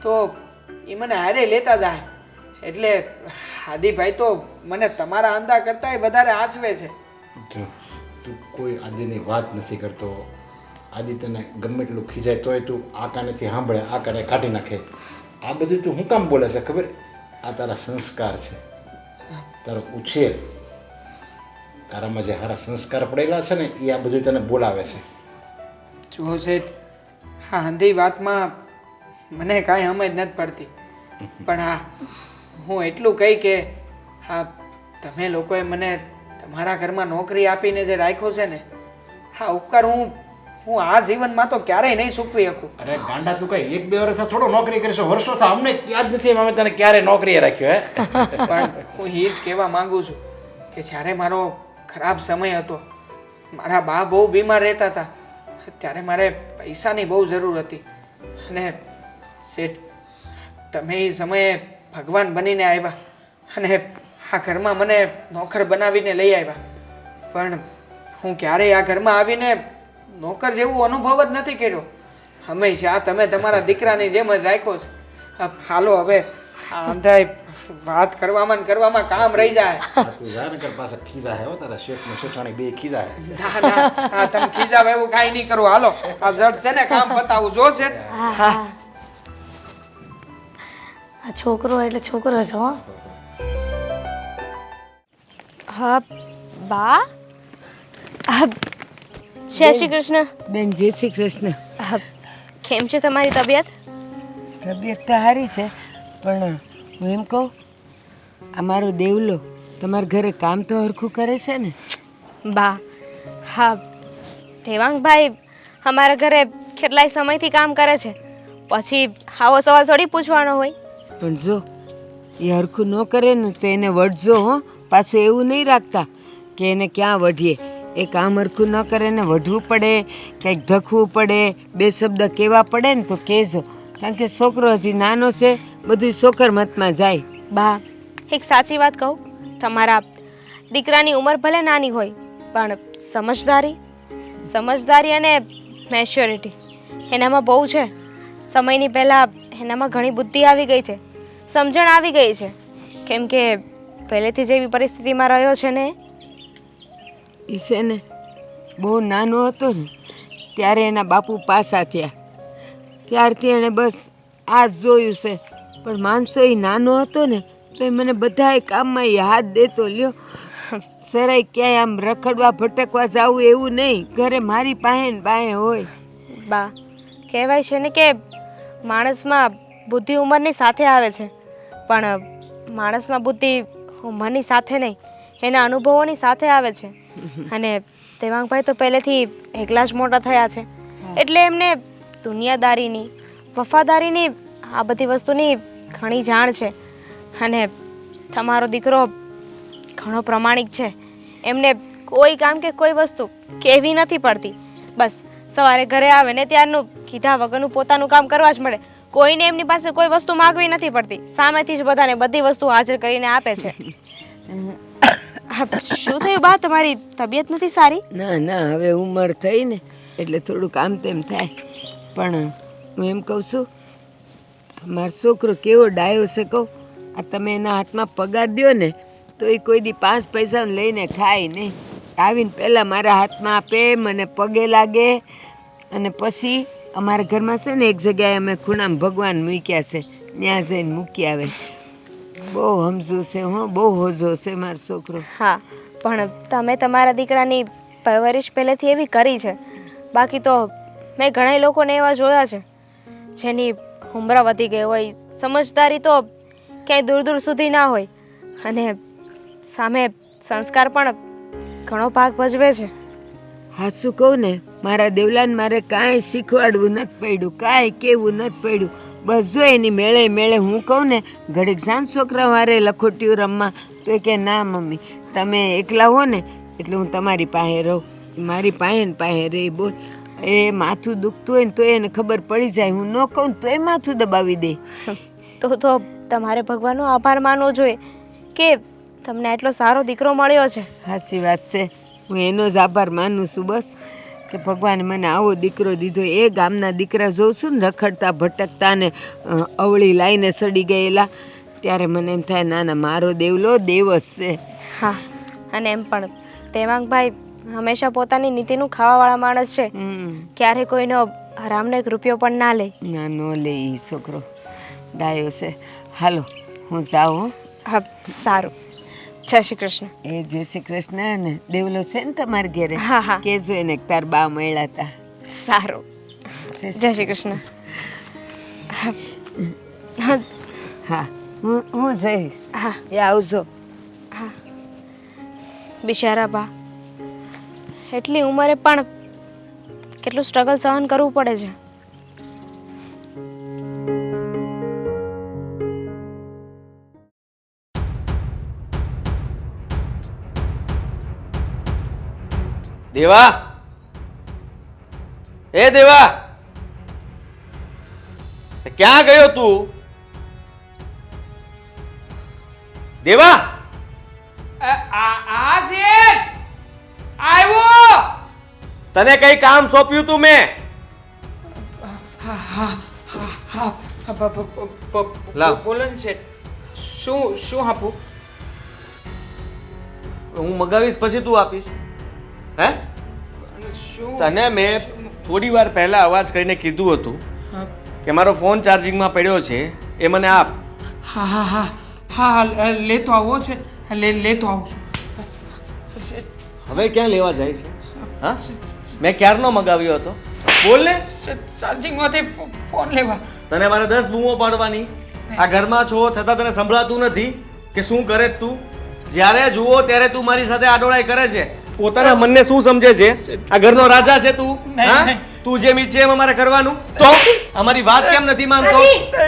તો એ મને હારે લેતા જાય. એટલે આદિભાઈ તો મને તમારા અંદા કરતાંય વધારે આંચવે છે. જો તું કોઈ આદિની વાત નથી કરતો. આદિ તને ગમે એટલું ખીજાય તોય તું આ કાનેથી સાંભળે, આ કાને કાઢી નાખે. આ બધું તું શું કામ બોલે છે ખબર? આ તારા સંસ્કાર છે, તારો ઉછેર, તારામાં જે સારા સંસ્કાર પડેલા છે ને એ આ બધું તને બોલાવે છે. જુઓ શેઠ, હા હંધી વાતમાં મને કાંઈ સમજ નથી પડતી. પણ હા, હું એટલું કહી કે હા, તમે લોકોએ મને તમારા ઘરમાં નોકરી આપીને જે રાખ્યો છે ને, હા ઉપકાર હું આ જીવનમાં તો ક્યારેય નહીં ચૂકવી શકું. અરે ગાંડા, તું કઈ 1-2 વર્ષ થોડો નોકરી કરીશું? વર્ષો થા, અમને યાદ નથી અમે તને ક્યારે નોકરીએ રાખ્યો. પણ હું એ જ કહેવા માંગુ છું કે જ્યારે મારો ખરાબ સમય હતો, મારા બા બહુ બીમાર રહેતા હતા, ત્યારે મારે પૈસાની બહુ જરૂર હતી. અને શેઠ, તમે એ સમયે ભગવાન બનીને આવ્યા અને આ ઘરમાં મને નોકર બનાવીને લઈ આવ્યા. પણ હું ક્યારેય આ ઘરમાં આવીને નોકર જેવું અનુભવ જ નથી કર્યો. હંમેશા તમે તમારા દીકરાની જેમ જ રાખ્યો છે. હાલો હવે આ અંધાય વાત કરવામાં કામ રહી જાય. તું જાનકર પાસે ખીજા હે તારા શેઠ ને શેઠાણી બે ખીજા હે. ના તમે ખીજાવ એવું કાંઈ નહીં કરું. હાલો આ જડ છે ને કામ બતાવું જો છે. આ છોકરો એટલે છોકરો છે હો. હા બા, જય શ્રી કૃષ્ણ. બેન જય શ્રી કૃષ્ણ. કેમ છે તમારી તબિયત? તબિયત તો સારી છે, પણ હું એમ કહું, અમારો દેવલો તમારા ઘરે કામ તો હરખું કરે છે ને? બા, હા દેવાંગભાઈ અમારા ઘરે કેટલાય સમયથી કામ કરે છે, પછી આવો સવાલ થોડી પૂછવાનો હોય. પણ જો એ હરખું ન કરે ને તો એને વઢજો હો. પાછું એવું નહીં રાખતા કે એને ક્યાં વઢીએ. એ કામ હરખું ન કરે ને વઢવું પડે, કંઈક ધખવું પડે, 2 શબ્દ કહેવા પડે ને તો કહેજો. કારણ કે છોકરો હજી નાનો છે, બધું છોકર મતમાં જાય. બા, એક સાચી વાત કહું, તમારા દીકરાની ઉંમર ભલે નાની હોય પણ સમજદારી અને મેચ્યોરિટી એનામાં બહુ છે. સમયની પહેલાં એનામાં ઘણી બુદ્ધિ આવી ગઈ છે, સમજણ આવી ગઈ છે. કેમ કે પહેલેથી જેવી પરિસ્થિતિમાં રહ્યો છે ને. એ છે ને બહુ નાનો હતો ને ત્યારે એના બાપુ પાસા થયા, ત્યારથી એણે બસ આ જ જોયું છે. પણ માનસો એ નાનો હતો ને તો એ મને બધાય કામમાં એ હાથ દેતો. લ્યો સરાય ક્યાંય આમ રખડવા ભટકવા જવું એવું નહીં, ઘરે મારી પાસે ને પાસે હોય. બા, કહેવાય છે ને કે માણસમાં બુદ્ધિ ઉંમરની સાથે આવે છે, પણ માણસમાં બુદ્ધિ ઉંમરની સાથે નહીં, એના અનુભવોની સાથે આવે છે. અને દેવાંગભાઈ તો પહેલેથી એકલા જ મોટા થયા છે, એટલે એમને દુનિયાદારીની, વફાદારીની, આ બધી વસ્તુની ઘણી જાણ છે. અને તમારો દીકરો ઘણો પ્રમાણિક છે. એમને કોઈ કામ કે કોઈ વસ્તુ કહેવી નથી પડતી. બસ સવારે ઘરે આવે ને ત્યારનું કીધા વગરનું પોતાનું કામ કરવા જ મળે. કોઈને એમની પાસે કોઈ વસ્તુ માગવી નથી પડતી, સામેથી જ બધાને બધી વસ્તુ હાજર કરીને આપે છે. શું થયું બા, તમારી તબિયત નથી સારી? ના ના, હવે ઉંમર થઈ ને એટલે થોડુંક આમ તેમ થાય. પણ હું એમ કહું છું, મારો છોકરો કેવો ડાયો છે કહું. આ તમે એના હાથમાં પગાર દ્યો ને તો એ કોઈ દી 5 પૈસા લઈને ખાય નહીં. આવીને પહેલાં મારા હાથમાં આપે, મને પગે લાગે, અને પછી અમારા ઘરમાં છે ને એક જગ્યાએ અમે ખૂણામાં ભગવાન મૂક્યા છે, ત્યાં જઈને મૂકી આવે. બહુ સમજુ છે, હો, બહુ હોજો છે મારો છોકરો. હા, પણ તમે તમારા દીકરાની પરવરિશ પહેલેથી એવી કરી છે. બાકી તો મેં ઘણા લોકોને એવા જોયા છે જેની ઉંમર વધી ગઈ હોય, સમજદારી તો ક્યાંય દૂર દૂર સુધી ના હોય, અને સામે સંસ્કાર પણ ઘણો ભાગ ભજવે છે. હાસું કહું ને, મારા દેવલાને મારે કાંઈ શીખવાડવું નથી પડ્યું, કાંઈ કહેવું નથી પડ્યું. બસ જો એની મેળે મેળે હું કહું ને ઘડીક સાંજ છોકરા વારે લખોટીયું રમવા, તો એ કે ના મમ્મી તમે એકલા હો ને એટલે હું તમારી પાસે રહું, મારી પાસે ને પાસે રહી. બોલ, એ માથું દુખતું હોય ને તો એને ખબર પડી જાય, હું ન કહું ને તો એ માથું દબાવી દે. તો તમારે ભગવાનનો આભાર માનવો જોઈએ કે તમને આટલો સારો દીકરો મળ્યો છે. સાચી વાત છે, હું એનો જ આભાર માનું છું બસ, કે ભગવાને મને આવો દીકરો દીધો. એ ગામના દીકરા જોઉં છું ને રખડતા ભટકતા ને અવળી લાઈને સડી ગયેલા, ત્યારે મને એમ થાય ના ના, મારો દેવલો દેવ જ છે. હા, અને એમ પણ દેવાંગભાઈ હંમેશા પોતાની નીતિનું ખાવાવાળા માણસ છે. ક્યારે કોઈનો હરામનો 1 રૂપિયો પણ ના લે. ના નો લે, ઈ છોકરો ડાયો છે. હાલો હું જાઉં હો. હા, સારું. જય શ્રી કૃષ્ણ. એ જય શ્રી કૃષ્ણ. ને દેવલો છે ને તમારા ઘેરે? હા હા, કેજો એને કે તાર બા મળ્યા હતા. સારું. જય શ્રી કૃષ્ણ. હા હા, હું જઈશ. હા, એ આવજો. બિચારા બા એટલી ઉંમરે પણ કેટલું સ્ટ્રગલ સહન કરવું પડે છે. દેવા, એ દેવા, ક્યાં ગયો તું? દેવા, આવ્યો. તને કઈ કામ સોંપ્યું તું મેં? લાવ. બોલો ને શેઠ, શું આપું? હું મગાવીશ પછી તું આપીશ. હે? શું? તને મેં થોડી વાર પહેલા અવાજ કરીને કીધું હતું કે મારો ફોન ચાર્જિંગમાં પડ્યો છે, એ મને આપ. હા હા હા હા, લેતો આવો છે, લેતો આવું છું. હવે ક્યાં લેવા જાય છે? હા, મેં ક્યારનો મગાવ્યો હતો? બોલ ને. ચાર્જિંગમાંથી ફોન લેવા. તને મારે 10 બૂમો પાડવાની? આ ઘરમાં છો છતાં તને સંભળાતું નથી કે શું કરે છે તું? જ્યારે જુઓ ત્યારે તું મારી સાથે આડોળાઈ કરે છે. પોતાના મનને શું સમજે છે? આ ઘરનો રાજા છે તું? હા, તું જેમ ઈચ્છે એમ અમારે કરવાનું. તો અમારી વાત કેમ નથી માનતો?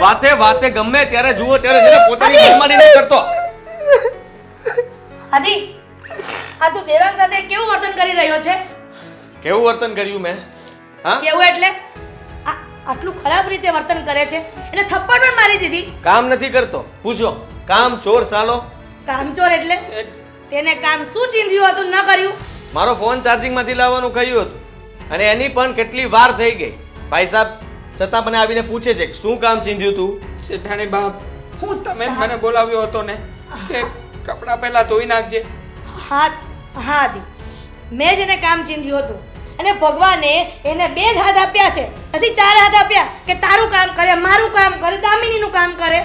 વાતે વાતે ગમે ત્યારે જુઓ ત્યારે જેને પોતાની મનમાની નહીં કરતો. આદિ, આ તું દેવાંગ સાથે કેવું વર્તન કરી રહ્યો છે? કેવું વર્તન કર્યું મેં? હા, કેવું એટલે આટલું ખરાબ રીતે વર્તન કરે છે, એને થપ્પડ પણ મારી દીધી. કામ નથી કરતો, પૂછો. કામ ચોર સાલો. કામચોર એટલે તેને કામ શું ચીંધ્યું હતું ન કર્યું? મારો ફોન ચાર્જિંગમાંથી લાવવાનું કહ્યું હતું, અને એની પણ કેટલી વાર થઈ ગઈ. ભાઈ સાહેબ છતાં મને આવીને પૂછે છે કે શું કામ ચીંધ્યું તું? શેઠાણી બાપ, હું તમે જ મને બોલાવ્યો હતો ને કે કપડાં પહેલા ધોઈ નાખજે. હા હા આદિ, મેં જ એને કામ ચીંધ્યું હતું, અને ભગવાને એને 2 જ હાથ આપ્યા છે, નથી 4 હાથ આપ્યા કે તારું કામ કરે, મારું કામ કરે, દામિનીનું કામ કરે.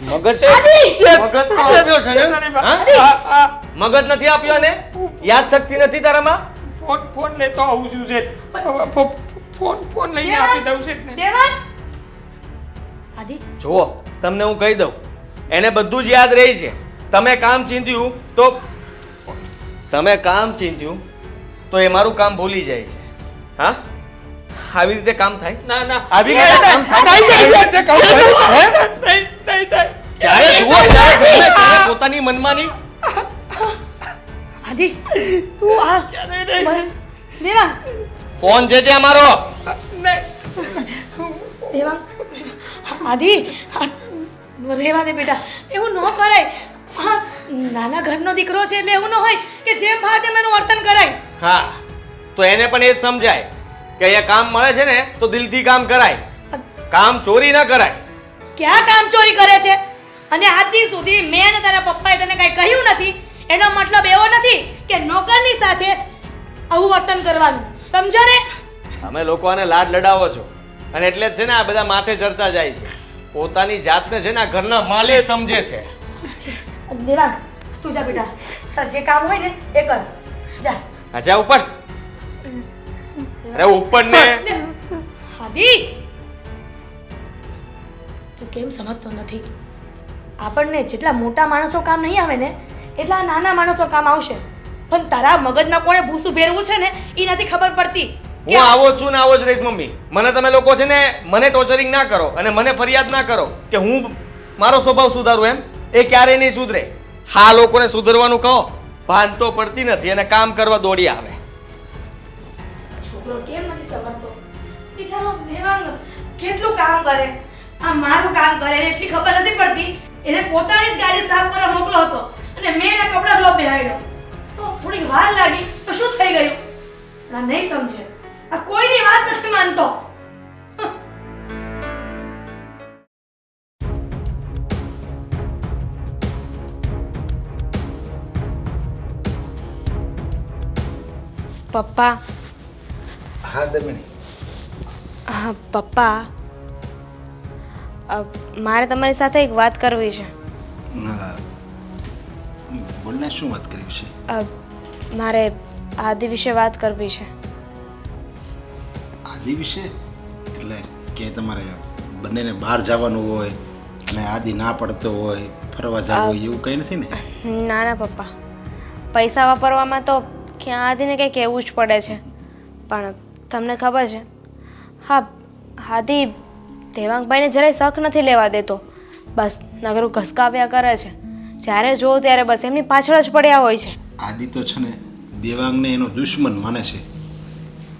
મગજ તો આપ્યો છે ને? હા? મગજ નથી આપ્યો ને? યાદ શક્તિ નથી તારામાં? ફોન લેતો આવું છું શેઠ. ફોન લઈને આપી દઉં શેઠ ને. દેવાંગ, આદિ જુઓ, તમને હું કહી દઉં, એને બધું જ યાદ રહી છે. તમે કામ ચીંધ્યું તો એ મારું કામ ભૂલી જાય છે. હા, આવી રીતે કામ થાય? ના ના, આવી રીતે કામ થાય? હે? નહીં થાય. જ્યારે જુઓ ત્યારે ગમે ત્યારે પોતાની મનમાની. આદિ તું આ દેવાંગ, ફોન છે ત્યાં મારો. નહીં. દેવાંગ આદિ રહેવા દે બેટા, એવું ન કરાય. હા, નાના ઘરનો દીકરો છે એટલે એવું ન હોય કે જેમ ભાવે તેમ એનું વર્તન કરાય. હા, તો એને પણ એ જ સમજાય કે અહીંયા કામ મળે છે ને તો દિલથી કામ કરાય, કામ ચોરી ન કરાય. ક્યાં કામ ચોરી કરે છે? અને આજ દી સુધી મેં અને તારા પપ્પાએ તને કાંઈ કહ્યું નથી. એનો મતલબ એવો નથી કે નોકરની સાથે આવું વર્તન કરવાનું, સમજો ને? તમે લોકો આને લાડ લડાવો છો અને એટલે જ છે ને આ બધા માથે ચડતા જાય છે. પોતાની જાતને છે ને આ ઘરના માલે સમજે છે. દેવાંગ, તું જા બેટા, તાર જે કામ હોય ને એ કર, જા. અચ્છા, ઉપર. અરે ઉપર ને. આદિ, તું કેમ સમજતો નથી? આપણને જેટલા મોટા માણસો કામ નહીં આવે ને એટલા નાના માણસો કામ આવશે. પણ તારા મગજમાં કોણે ભૂસું ભેરવું છે ને એ નથી ખબર પડતી. હું આવો જ છું ને આવો જ રહીશ મમ્મી. મને તમે લોકો છે ને મને ટોર્ચરિંગ ના કરો અને મને ફરિયાદ ના કરો કે હું મારો સ્વભાવ સુધારું એમ. એ ક્યારેય નહીં સુધરે. હા, લોકોને સુધરવાનું કહો, ભાન તો પડતી નથી અને કામ કરવા દોડી આવે. છોકરો કેમ નથી સમજતો? બિચારો દેવાંગ કેટલું કામ કરે, આ મારું કામ કરે એટલી ખબર નથી પડતી. એને પોતાની જ ગાડી સાફ કરવા મોકલો હતો અને મેં એના કપડાં ધોવા બેહાડ્યો તો થોડીક વાર લાગી તો શું થઈ ગયું? આ નહીં સમજે, આ કોઈની વાત નથી માનતો. પપ્પા, હા દમિની, હા પપ્પા, મારે તમારી સાથે એક વાત કરવી છે. બોલને, શું વાત કરવી છે? મારે આદિ વિશે વાત કરવી છે. આદિ વિશે? એટલે કે તમારે બંનેને બહાર જવાનું હોય અને આદિ ના પડતો હોય, ફરવા જવું હોય, એવું કંઈ નથી ને? ના ના પપ્પા, પૈસા વાપરવામાં તો ક્યાં આદિને કંઈ કહેવું જ પડે છે. પણ તમને ખબર છે, હા, આદિ દેવાંગભાઈને જરાય શક નથી લેવા દેતો. બસ નગરું ઘસકાવ્યા કરે છે. જ્યારે જોઉં ત્યારે બસ એમની પાછળ જ પડ્યા હોય છે. આદિ તો છે ને દેવાંગને એનો દુશ્મન માને છે.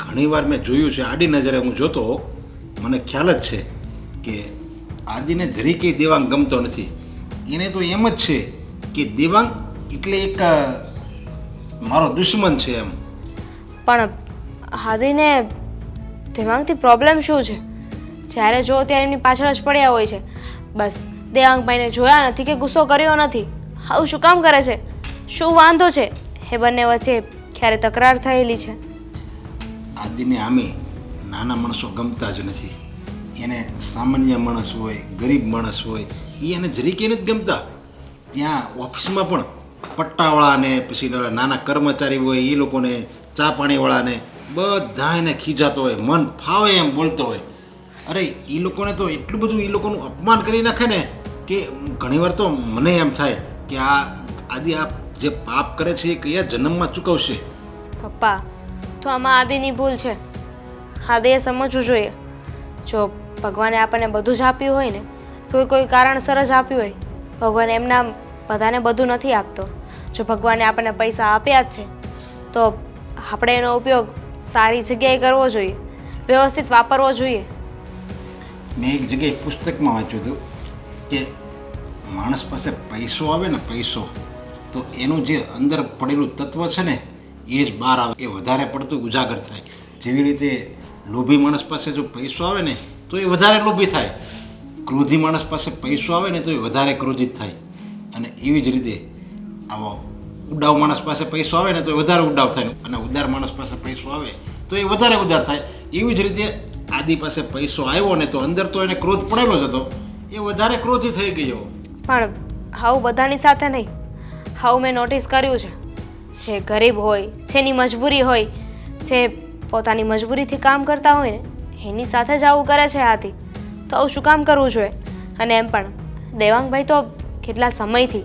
ઘણીવાર મેં જોયું છે, આડી નજરે હું જોતો, મને ખ્યાલ જ છે કે આદિને જરી કંઈ દેવાંગ ગમતો નથી. એને તો એમ જ છે કે દેવાંગ એટલે એક મારો દુશ્મન છે એમ. પણ આદિને દેવાંગથી પ્રોબ્લેમ શું છે? જ્યારે જો ત્યારે એમની પાછળ જ પડ્યા હોય છે. બસ દેવાંગભાઈને જોયા નથી કે ગુસ્સો કર્યો નથી. આવું શું કામ કરે છે? શું વાંધો છે? એ બંને વચ્ચે ક્યારે તકરાર થયેલી છે? આદિને આમે નાના માણસો ગમતા જ નથી. એને સામાન્ય માણસ હોય, ગરીબ માણસ હોય, એ એને જરીકે નથી ગમતા. ત્યાં ઓફિસમાં પણ પટ્ટાવાળાને પછી નાના કર્મચારી હોય એ લોકોને, ચા પાણીવાળાને બધા એને ખીજાતો હોય, મન ફાવે એમ બોલતો હોય. અરે એ લોકોને તો એટલું બધું એ લોકોનું અપમાન કરી નાખે ને કે ઘણીવાર તો મને એમ થાય કે આ આદિ આ જે પાપ કરે છે એ કયા જન્મમાં ચૂકવશે. પપ્પા, તો આમાં આદિની ભૂલ છે. આદિએ સમજવું જોઈએ. જો ભગવાને આપણને બધું જ આપ્યું હોય ને તો કોઈ કારણસર જ આપ્યું હોય. ભગવાન એમના બધાને બધું નથી આપતો. જો ભગવાને આપણને પૈસા આપ્યા જ છે તો આપણે એનો ઉપયોગ સારી જગ્યાએ કરવો જોઈએ, વ્યવસ્થિત વાપરવો જોઈએ. મેં એક જગ્યાએ પુસ્તકમાં વાંચ્યું હતું કે માણસ પાસે પૈસો આવે ને, પૈસો, તો એનું જે અંદર પડેલું તત્વ છે ને એ જ બહાર આવે, એ વધારે પડતું ઉજાગર થાય. જેવી રીતે લોભી માણસ પાસે જો પૈસો આવે ને તો એ વધારે લોભી થાય, ક્રોધી માણસ પાસે પૈસો આવે ને તો એ વધારે ક્રોધિત થાય. અને એવી જ રીતે આવો ઉડાવ માણસ પાસે પૈસો આવે ને તો એ વધારે ઉડાવ થાય, અને ઉદાર માણસ પાસે પૈસો આવે તો એ વધારે ઉદાર થાય. એવી જ રીતે આદિ પાસે પૈસો આવ્યો ને તો અંદર તો એને ક્રોધ પડેલો જ હતો, એ વધારે ક્રોધી થઈ ગયો. પણ આવું બધાની સાથે નહીં. આવું મેં નોટિસ કર્યું છે. જે ગરીબ હોય, જેની મજબૂરી હોય, જે પોતાની મજબૂરીથી કામ કરતા હોય ને એની સાથે જ આવું કરે છે આદિ. તો આવું શું કામ કરવું જોઈએ? અને એમ પણ દેવાંગભાઈ તો કેટલા સમયથી,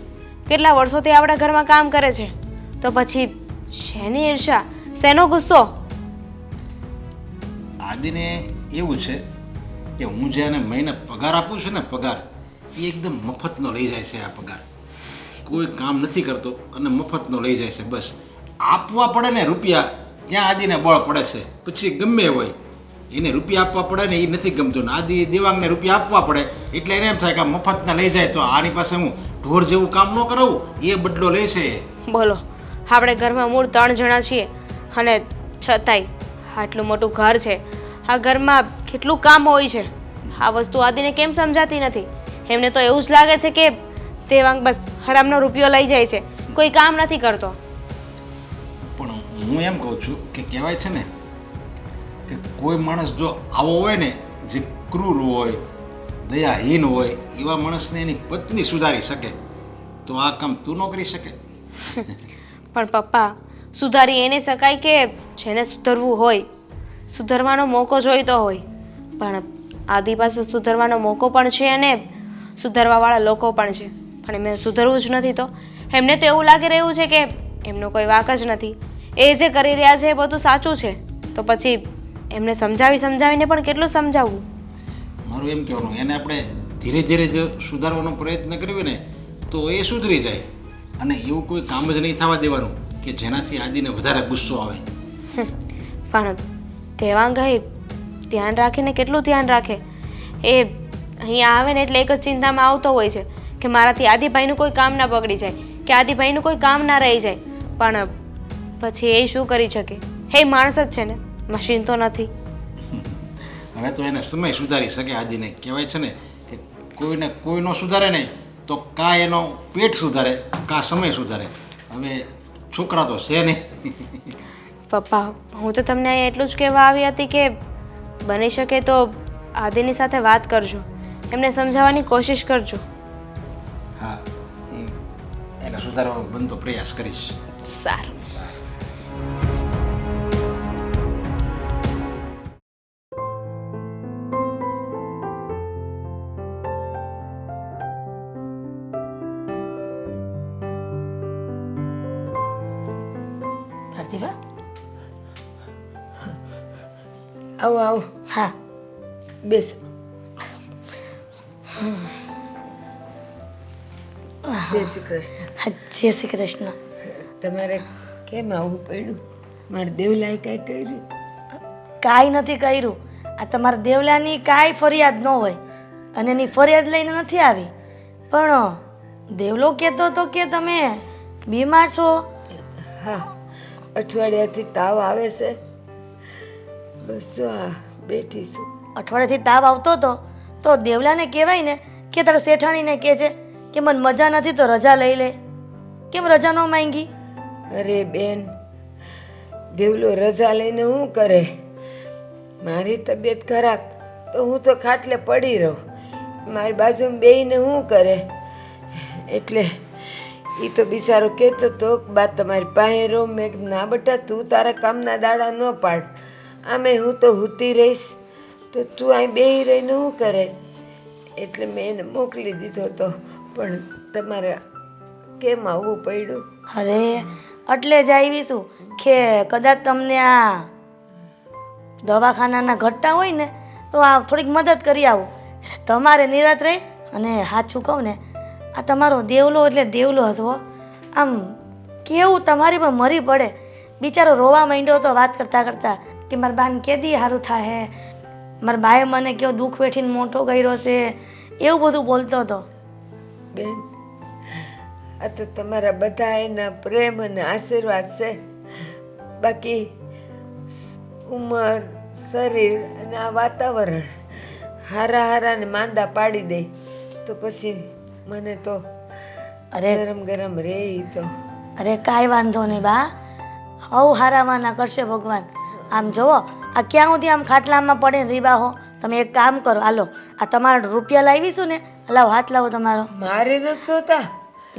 કેટલા વર્ષોથી આપણા ઘરમાં કામ કરે છે, તો પછી શેની ઈર્ષા, શેનો ગુસ્સો? આદિને એવું છે કે હું જે એને મહિને પગાર આપું છું ને, પગાર એ એકદમ મફતનો લઈ જાય છે. આ પગાર કોઈ કામ નથી કરતો અને મફતનો લઈ જાય છે. બસ આપવા પડે ને રૂપિયા ત્યાં આદિને બળ પડે છે. પછી ગમે હોય એને રૂપિયા આપવા પડે ને એ નથી ગમતું ને આદિ દેવાંગને રૂપિયા આપવા પડે એટલે એને એમ થાય કે આ મફતના લઈ જાય તો આની પાસે હું ઢોર જેવું કામ ન કરાવું, એ બદલો લે છે. બોલો, આપણે ઘરમાં મૂળ 3 જણા છીએ અને છતાંય આટલું મોટું ઘર છે. આ ઘરમાં કેટલું કામ હોય છે. આ વસ્તુ આદિને કેમ સમજાતી નથી? એમને તો એવું જ લાગે છે કે દેવાંગ બસ હરામનો રૂપિયો લઈ જાય છે, કોઈ કામ નથી કરતો. પણ હું એમ કહું છું કે કહેવાય છે ને કે કોઈ માણસ જો આવો હોય ને જે ક્રૂર હોય, દયાહીન હોય, એવા માણસને એની પત્ની સુધારી શકે, તો આ કામ તું ન કરી શકે? પણ પપ્પા, સુધારી એને શકાય કે જેને સુધરવું હોય, સુધરવાનો મોકો જોઈતો હોય. પણ આદિ પાસે સુધરવાનો મોકો પણ છે અને સુધરવાવાળા લોકો પણ છે, પણ એમને સુધરવું જ નથી. તો એમને તો એવું લાગી રહ્યું છે કે એમનો કોઈ વાંક જ નથી, એ જે કરી રહ્યા છે એ બધું સાચું છે. તો પછી એમને સમજાવીને પણ કેટલું સમજાવવું? મારું એમ કહેવાનું, એને આપણે ધીરે ધીરે જો સુધારવાનો પ્રયત્ન કરીએ ને તો એ સુધરી જાય, અને એવું કોઈ કામ જ નહીં થવા દેવાનું કે જેનાથી આદિને વધારે ગુસ્સો આવે. પણ દેવાંગ ધ્યાન રાખીને કેટલું ધ્યાન રાખે? એ અહીંયા આવે ને એટલે એક જ ચિંતામાં આવતો હોય છે કે મારાથી આદિભાઈનું કોઈ કામ ના બગડી જાય, કે આદિભાઈનું કોઈ કામ ના રહી જાય. પણ પછી એ શું કરી શકે? એ માણસ જ છે ને, મશીન તો નથી. હવે તો એને સમય સુધારી શકે આદિને. કહેવાય છે ને કે કોઈને કોઈ ન સુધારે ને તો કાં એનો પેટ સુધારે કાં સમય સુધારે. હવે છોકરા તો છે નહીં. પપ્પા, હું તો તમને અહીંયા એટલું જ કહેવા આવી હતી કે બની શકે તો આદિની સાથે વાત કરજો, એમને સમજાવવાની કોશિશ કરજો. હા, હું એને સુધારવાનો બનતો પ્રયાસ કરીશ. સારું. પ્રતિભા, આવો આવો, હા બેસો. જય શ્રી કૃષ્ણ. હા, જય શ્રી કૃષ્ણ. તમારે કેમ આવું પડ્યું? મારે દેવલાએ કાંઈ કર્યું? કાંઈ નથી કર્યું. આ તમારા દેવલાની કાંઈ ફરિયાદ ન હોય અને એની ફરિયાદ લઈને નથી આવી, પણ દેવલો કહેતો હતો કે તમે બીમાર છો. હા, અઠવાડિયાથી તાવ આવે છે. બસ જો આ બેઠી છું. અઠવાડિયાથી તાવ આવતો હતો તો દેવલાને કહેવાય ને કે તારા શેઠાણીને કહેજે કે મને મજા નથી તો રજા લઈ લે. કેમ રજા ન માંગી? અરે બેન, દેવલો રજા લઈને શું કરે? મારી તબિયત ખરાબ તો હું તો ખાટલે પડી રહું, મારી બાજુમાં બેહીને શું કરે? એટલે એ તો બિચારો કહેતો તો બા તમારી પાસે રહું. મેં કીધું ના બેટા, તું તારા કામના દાડા ન પાડ, આમે હું તો હૂતી રહીશ તો તું અહીં બેહી રહીને શું કરે? એટલે મેં એને મોકલી દીધો હતો. પણ તમારે કેમ આવવું પડ્યું? અરે એટલે જ આવીશું કે કદાચ તમને આ દવાખાનાના ઘટતા હોય ને તો આ થોડીક મદદ કરી આવું, એટલે તમારે નિરાત રહે. અને સાચું કહું ને, આ તમારો દેવલો એટલે દેવલો હસવો, આમ કેવું તમારી પર મરી પડે. બિચારો રોવા માંડ્યો હતો વાત કરતાં કરતાં કે મારા બાને કેદી સારું થાય, મારા બાએ મને કેવો દુઃખ વેઠીને મોટો કર્યો છે, એવું બધું બોલતો હતો. બેન, આ તો તમારા બધા એના પ્રેમ અને આશીર્વાદ છે. બાકી ઉંમર, શરીર અને આ વાતાવરણ હારા હારાને માંદા પાડી દે તો પછી મને તો અરે ગરમ ગરમ રે ઈ તો. અરે કાંઈ વાંધો નહીં બા, હવ હારાવાના કરશે ભગવાન. આમ જુઓ, આ ક્યાં સુધી આમ ખાટલામાં પડે રીબા હો? તમે એક કામ કરો, હાલો આ તમારા રૂપિયા લાવીશું ને, લાવો હાથ લાવો તમારો. મારે ન સોતા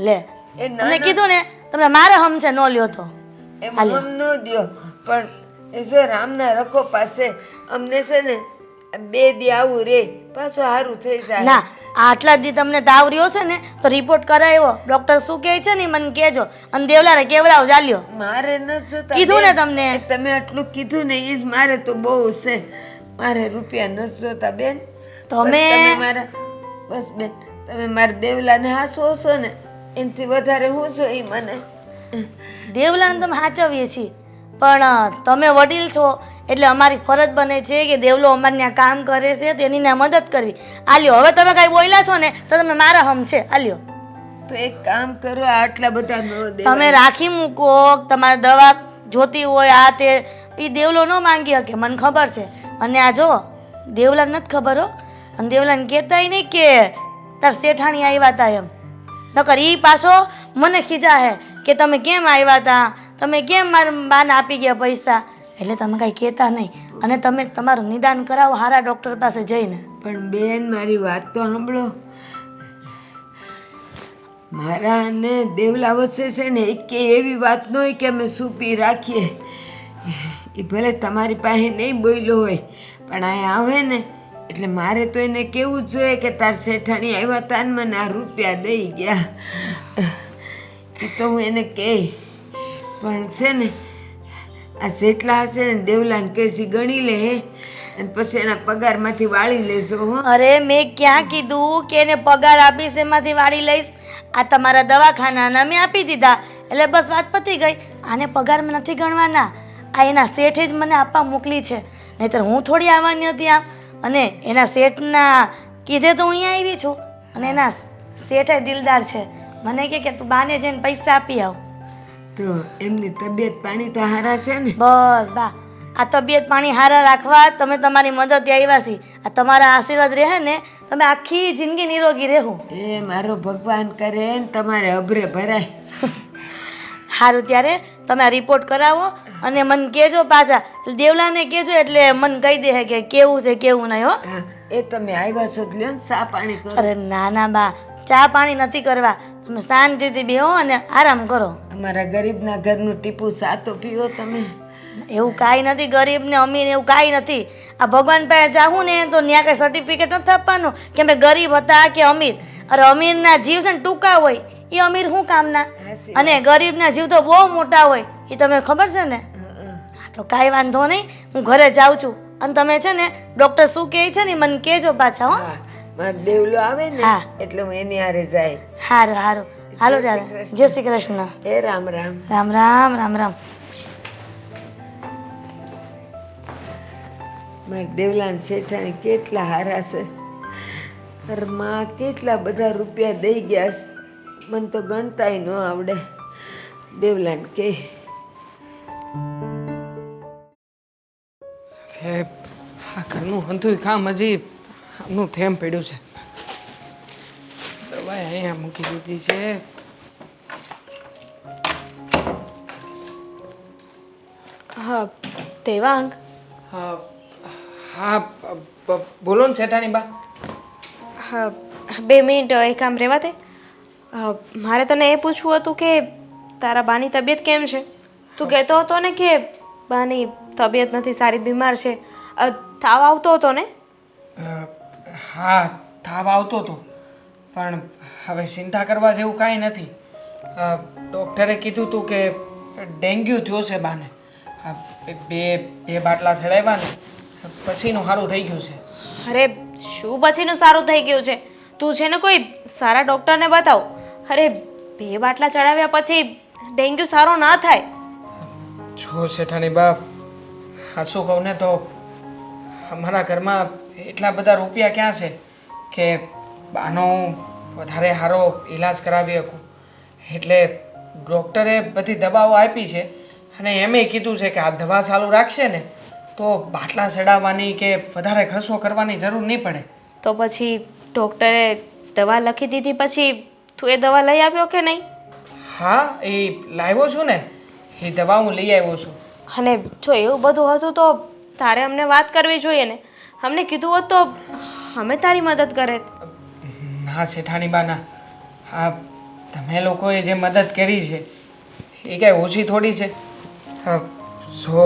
લે, એ તમને કીધું ને તમને મારે હમશે ન લ્યો તો. એમ હમ ન દ્યો, પણ એ જો રામના રખો પાસે અમને છે ને 2 દી આવું રે પાછું સારું થઈ જાય. ના, આટલા દી તમને તાવ રહ્યો છે ને તો રિપોર્ટ કરાવ્યો, ડોક્ટર શું કહે છે ને ઈ મને કહેજો, અને દેવલારે કેવડાવ ચાલ્યો. મારે ન જોતા કીધું ને બેન. તમને. એ તમે આટલું કીધું ને એ જ મારે તો બહુ છે. મારે રૂપિયા ન જોતા બેન. તમે બસ મારા બસ બેન, તમે મારા દેવલાને હાસવો છો ને એનાથી વધારે હું છો એ મને. દેવલાને તમે સાચવીએ છીએ, પણ તમે વડીલ છો એટલે અમારી ફરજ બને છે કે દેવલો અમારે ત્યાં કામ કરે છે તો એની ત્યાં મદદ કરવી. આલ્યો હવે તમે કાંઈ બોલ્યા છો ને તો તમે મારા હમ છે. આલ્યો તો એક કામ કરો, આટલા બધા ન દે. તમે રાખી મૂકો. તમારે દવા જોતી હોય આ તે એ દેવલો ન માંગી શકે, મને ખબર છે. અને આ જો દેવલાને નથી ખબર હો, અને દેવલાને કહેતાય નહીં કે તાર શેઠાણી આવ્યા હતા એમ. નકર એ પાછો મને ખીજા હે કે તમે કેમ આવ્યા હતા, તમે કેમ મારા બાને આપી ગયા પૈસા. એટલે તમે કાંઈ કહેતા નહીં અને તમે તમારું નિદાન કરાવો સારા ડૉક્ટર પાસે જઈને. પણ બેન મારી વાત તો સાંભળો. મારા અને દેવલા વચ્ચે છે ને એક એવી વાત ન હોય કે અમે સૂપી રાખીએ. એ ભલે તમારી પાસે નહીં બોલ્યો હોય પણ અહીંયા આવે ને એટલે મારે તો એને કહેવું જ જોઈએ કે તાર શેઠાણી આવ્યા હતા ને મને આ રૂપિયા દઈ ગયા. એ તો હું એને કહે પણ છે ને આ જેટલા હશે ને દેવલાને કહેશી ગણી લે અને પછી એના પગારમાંથી વાળી લેશો. હો અરે મેં ક્યાં કીધું કે એને પગાર આપીશ એમાંથી વાળી લઈશ. આ તમારા દવાખાનાના મેં આપી દીધા એટલે બસ વાત પતી ગઈ. આને પગારમાં નથી ગણવાના. આ એના શેઠે જ મને આપવા મોકલી છે, નહીંતર હું થોડી આવવાની હતી આમ. અને એના શેઠના કીધે તો હું અહીંયા આવી છું. અને એના શેઠે દિલદાર છે, મને કે તું બાને જઈને પૈસા આપી આવ. તો એમની તબિયત પાણી તો સારા છે ને? બસ બા આ તબિયત પાણી સારા રાખવા તમે તમારી મદદ આવ્યા છીએ. આ તમારા આશીર્વાદ રહે ને તમે આખી જિંદગી નિરોગી રહેવું. એ મારો ભગવાન કરે ને તમારે અભરે ભરાય. સારું ત્યારે તમે આ રિપોર્ટ કરાવો અને મને કહેજો પાછા. દેવલાને કહેજો એટલે મને કહી દે કે કેવું છે કેવું નહીં. હો હા, એ તમે આવ્યા છો તો લ્યો ને ચા પાણી કરો. અરે ના ના બા ચા પાણી નથી કરવા. તમે શાંતિથી બેહો અને આરામ કરો. અમારા ગરીબના ઘરનું ટીપું ચા તો પીવો તમે. એવું કાંઈ નથી ગરીબ ને અમીર એવું કાંઈ નથી. આ ભગવાન પાસે જાઉં ને તો ત્યાં કાંઈ સર્ટિફિકેટ નથી આપવાનું કે અમે ગરીબ હતા કે અમીર. અરે અમીરના જીવ છે ને ટૂંકા હોય, એ અમીર શું કામના. અને ગરીબના જીવ તો બહુ મોટા હોય, એ તમે ખબર છે ને. હા તો કાંઈ વાંધો નહીં, હું ઘરે જાઉં છું. અને તમે છે ને ડૉક્ટર શું કહે છે ને મને કહેજો પાછા. હો હા, મારો દેવલો આવે ને હા. એટલે હું એની હારે જાય. સારું સારું હાલો ત્યારે. જય શ્રી કૃષ્ણ. એ રામ રામ. રામ રામ રામ રામ. મારા દેવલાન શેઠાણી કેટલા હારા છે. ઘરમાં કેટલા બધા રૂપિયા દઈ ગયા છે. મને તો ગણતાય ન આવડે. દેવલાને કે આ ઘરનું હંધુય કામ હજી આમનું થેમ પડ્યું છે. દવા અહીંયા મૂકી દીધી છે. હા દેવાંગ, હા હા બોલો ને શેઠાણી બા. હા 2 મિનિટ એ કામ રહેવા દે. મારે તને એ પૂછવું હતું કે તારા બાની તબિયત કેમ છે? તું કહેતો હતો ને કે બાની તબિયત નથી સારી, બીમાર છે. તાવ આવતો હતો ને? હા તાવ આવતો હતો પણ હવે ચિંતા કરવા જેવું કાંઈ નથી. ડૉક્ટરે કીધું હતું કે ડેન્ગ્યુ થયો છે બાને. બે બાટલા ચડાવ્યા ને પછીનું સારું થઈ ગયું છે. અરે શું પછીનું સારું થઈ ગયું છે? તું છે ને કોઈ સારા ડૉક્ટરને બતાવ. અરે 2 બાટલા ચડાવ્યા પછી ડેન્ગ્યુ સારો ના થાય. જો શેઠાણી બા હાચું કહું ને તો અમારા ઘરમાં એટલા બધા રૂપિયા ક્યાં છે કે બાનો વધારે સારો ઈલાજ કરાવી શકું. એટલે ડૉક્ટરે બધી દવાઓ આપી છે અને એમેય કીધું છે કે આ દવા ચાલુ રાખશે ને તો બાટલા ચડાવવાની કે વધારે ખર્ચો કરવાની જરૂર નહીં પડે. તો પછી ડૉક્ટરે દવા લખી દીધી પછી તું એ દવા લઈ આવ્યો કે નહીં? હા એ લાવ્યો છું ને, એ દવા હું લઈ આવ્યો છું. અને જો એવું બધું હતું તો તારે અમને વાત કરવી જોઈએ ને. અમને કીધું હોત તો અમે તારી મદદ કરે. ના શેઠાણી બા ના, હા તમે લોકોએ જે મદદ કરી છે એ કાંઈ ઓછી થોડી છે. જો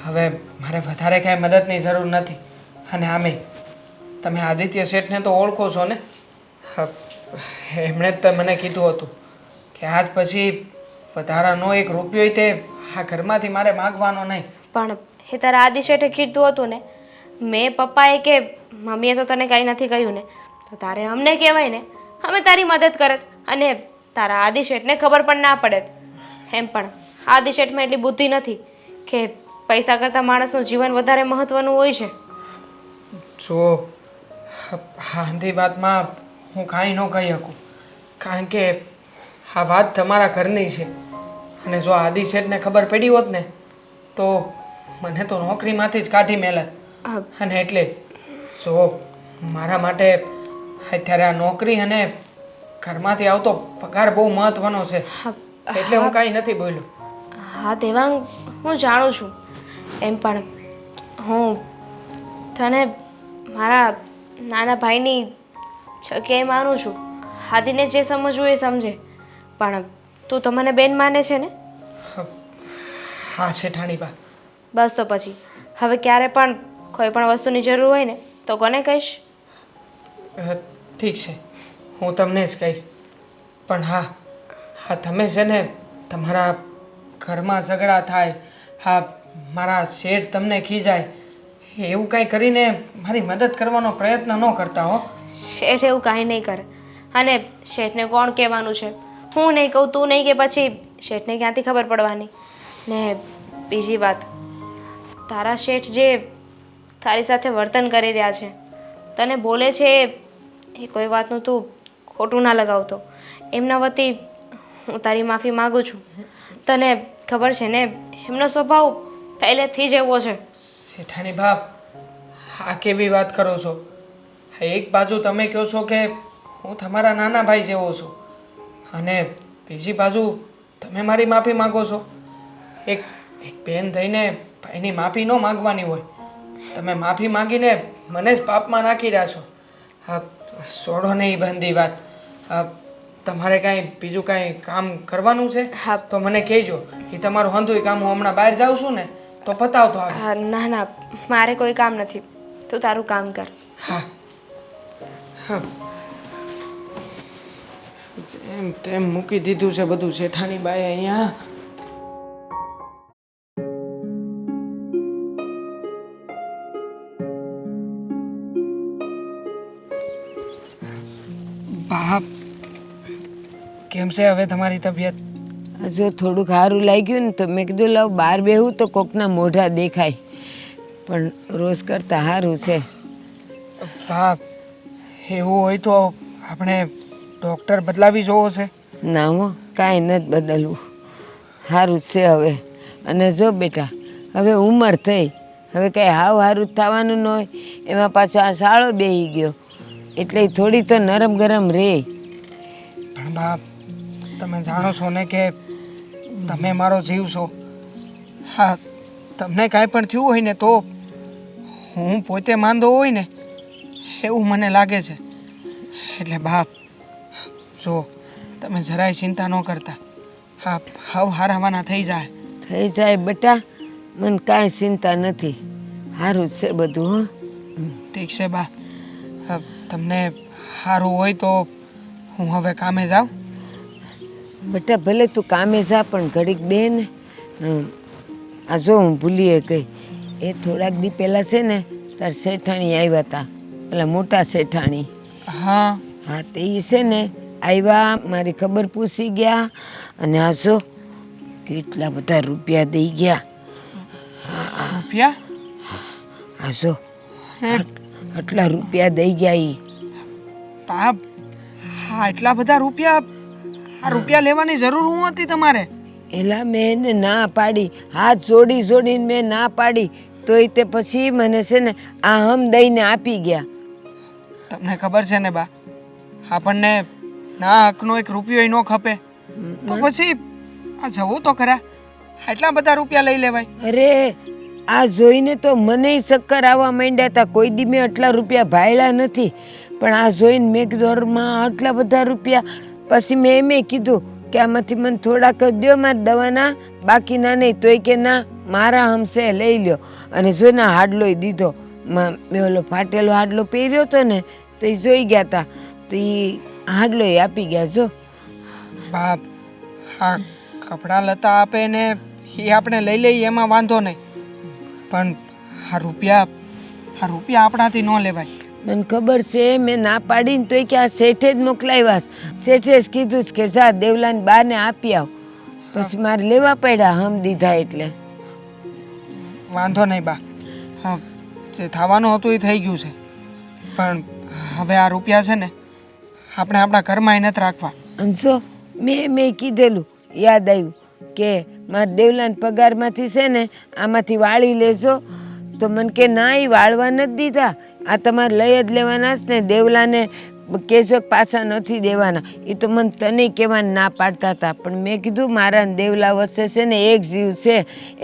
હવે મારે વધારે કાંઈ મદદની જરૂર નથી. અને આમે તમે આદિત્ય શેઠને તો ઓળખો છો ને. એમણે જ મને કીધું હતું કે આજ પછી વધારાનો 1 રૂપિયો તે આ ઘરમાંથી મારે માગવાનો નહીં. પણ એ તારા આદિ શેઠે કીધું હતું ને. મેં પપ્પાએ કે મમ્મીએ તો તને કંઈ નથી કહ્યું ને, તો તારે અમને કહેવાય ને, અમે તારી મદદ કરત અને તારા આદિ શેઠને ખબર પણ ના પડે. એમ પણ આદિ શેઠમાં એટલી બુદ્ધિ નથી કે પૈસા કરતાં માણસનું જીવન વધારે મહત્વનું હોય છે. જો આંધી વાતમાં હું કાંઈ ન કહી શકું, કારણ કે આ વાત તમારા ઘરની છે. અને જો આદિ શેઠને ખબર પડી હોત ને તો મને તો નોકરીમાંથી જ કાઢી મેલત. અને એટલે જ જો મારા માટે અત્યારે આ નોકરી અને ઘરમાંથી આવતો પગાર બહુ મહત્વનો છે, એટલે હું કાંઈ નથી બોલ્યો. હા દેવાંગ, હું જાણું છું. એમ પણ હું તને મારા નાના ભાઈની જગ્યાએ માનું છું. હાદીને જે સમજવું એ સમજે, પણ તું તો મને બેન માને છે ને? હા શેઠાણી બા. બસ તો પછી હવે ક્યારે પણ કોઈ પણ વસ્તુની જરૂર હોય ને તો કોને કહીશ? ઠીક છે, હું તમને જ કહીશ. પણ હા હા તમે છે ને તમારા ઘરમાં ઝઘડા થાય, હા મારા શેઠ તમને ખીજાય, એવું કાંઈ કરીને મારી મદદ કરવાનો પ્રયત્ન ન કરતા હો. શેઠ એવું કાંઈ નહીં કરે. અને શેઠને કોણ કહેવાનું છે? હું નહીં કહું, તું નહીં કે પછી શેઠને ક્યાંથી ખબર પડવાની? ને બીજી વાત, તારા શેઠ જે તારી સાથે વર્તન કરી રહ્યા છે, તને બોલે છે, એ કોઈ વાતનું તું ખોટું ના લગાવતો. એમના વતી હું તારી માફી માગું છું. તને ખબર છે ને એમનો સ્વભાવ પહેલેથી જ એવો છે. શેઠાણી બાપ, આ કેવી વાત કરો છો? એક બાજુ તમે કહો છો કે હું તમારા નાના ભાઈ જેવો છું, અને બીજી બાજુ તમે મારી માફી માગો છો. એક એક બેન થઈને ભાઈની માફી ન માગવાની હોય. તમે માફી માગીને મને જ પાપમાં નાખી રહ્યા છો. હા છોડો નહીં બંધી વાત. તમારે કાંઈ બીજું કાંઈ કામ કરવાનું છે હા. તો મને કહેજો. એ તમારું હંધુય કામ, હું હમણાં બહાર જાઉં છું ને તો પતાવતો આવે. ના ના, મારે કોઈ કામ નથી. તું તારું કામ કર. હા હા, જેમ તેમ મૂકી દીધું છે બધું શેઠાણી બાએ અહીંયા. બાપ, કેમ છે હવે તમારી તબિયત? જો થોડુંક સારું લાગ્યું ને તો મેં કીધું લાવ બહાર બેહું તો કોકના મોઢા દેખાય, પણ રોજ કરતાં સારું છે. બાપ, એવું હોય તો આપણે ડૉક્ટર બદલાવી જોવો છે. ના હો, કાંઈ નથી બદલવું, સારું જ છે હવે. અને જો બેટા, હવે ઉંમર થઈ, હવે કાંઈ હાવ સારું જ થવાનું ન હોય. એમાં પાછો આ શાળો બેસી ગયો એટલે થોડી તો નરમ ગરમ રહે. પણ બાપ, તમે જાણો છો ને કે તમે મારો જીવ છો. હા, તમને કાંઈ પણ થયું હોય ને તો હું પોતે માંદો હોય ને એવું મને લાગે છે. એટલે બાપ જો, તમે જરાય ચિંતા ન કરતા. હા, હાવ હારાવાના થઈ જાય. થઈ જાય બેટા, મને કાંઈ ચિંતા નથી, સારું જ છે બધું. હો ઠીક છે બા, તમને સારું હોય તો હું હવે કામે જાઉં. બેટા ભલે તું કામે જા, પણ ઘડીક બે ને આ જો હું ભૂલીએ ગઈ, એ થોડાક દી પહેલાં છે ને તાર શેઠાણી આવ્યા હતા, પેલા મોટા શેઠાણી. હા હા, તે ઈ છે ને આવ્યા, મારી ખબર પૂછી ગયા, અને આ જો કેટલા બધા રૂપિયા દઈ ગયા. રૂપિયા? આ જો આટલા રૂપિયા દઈ ગયા ઈ. બાપ, હા એટલા બધા રૂપિયા? આ રૂપિયા લેવાની જરૂર હું હતી તમારે? એલા મેં એને ના પાડી, હાથ જોડી જોડીને મેં ના પાડી, તોય તે પછી મને છે ને આ હમ દઈને આપી ગયા. તમને ખબર છે ને બા, આપણને ના હકનો એક રૂપિયો ન ખપે તો પછી આ જવું તો ખરા, એટલા બધા રૂપિયા લઈ લેવાય? અરે આ જોઈને તો મને ચક્કર આવવા માંડ્યા હતા. કોઈ દી મેં આટલા રૂપિયા ભાળ્યા નથી, પણ આ જોઈને મેં કીધું માં આટલા બધા રૂપિયા. પછી મેં એમ કીધું કે આમાંથી મને થોડાક દો મારા દવાના, બાકીના નહીં. તોય કે ના, મારા હમશે લઈ લ્યો. અને જો ના હાડલોય દીધો. મેં ઓલો ફાટેલો હાડલો પહેર્યો હતો ને તો એ જોઈ ગયા હતા, તો એ હાડલોય આપી ગયા. જો બાપ, હા કપડાં લતા આપે ને એ આપણે લઈ લઈએ એમાં વાંધો નહીં, પણ આ રૂપિયા આપણાથી ન લેવાય. મને ખબર છે, મેં ના પાડીને તોય કે આ શેઠે જ મોકલાવ્યા. શેઠે જ કીધું કે જા દેવલાની બાને આપી આવ. પછી મારે લેવા પડ્યા હમ દીધા એટલે. વાંધો નહીં બા. હા, જે થવાનું હતું એ થઈ ગયું છે. પણ હવે આ રૂપિયા છે ને આપણે આપણા ઘરમાં નથી રાખવા. અંશો મેં કીધેલું યાદ આવ્યું કે મારા દેવલાના પગારમાંથી છે ને આમાંથી વાળી લેજો. તો મને કે ના, એ વાળવા નથી દીધા, આ તમારે લઈ જ લેવાના છે ને, દેવલાને કહેશો કે પાછા નથી દેવાના. એ તો મને તને કહેવાને ના પાડતા હતા. પણ મેં કીધું મારા ને દેવલા વચ્ચે છે ને એક જીવ છે,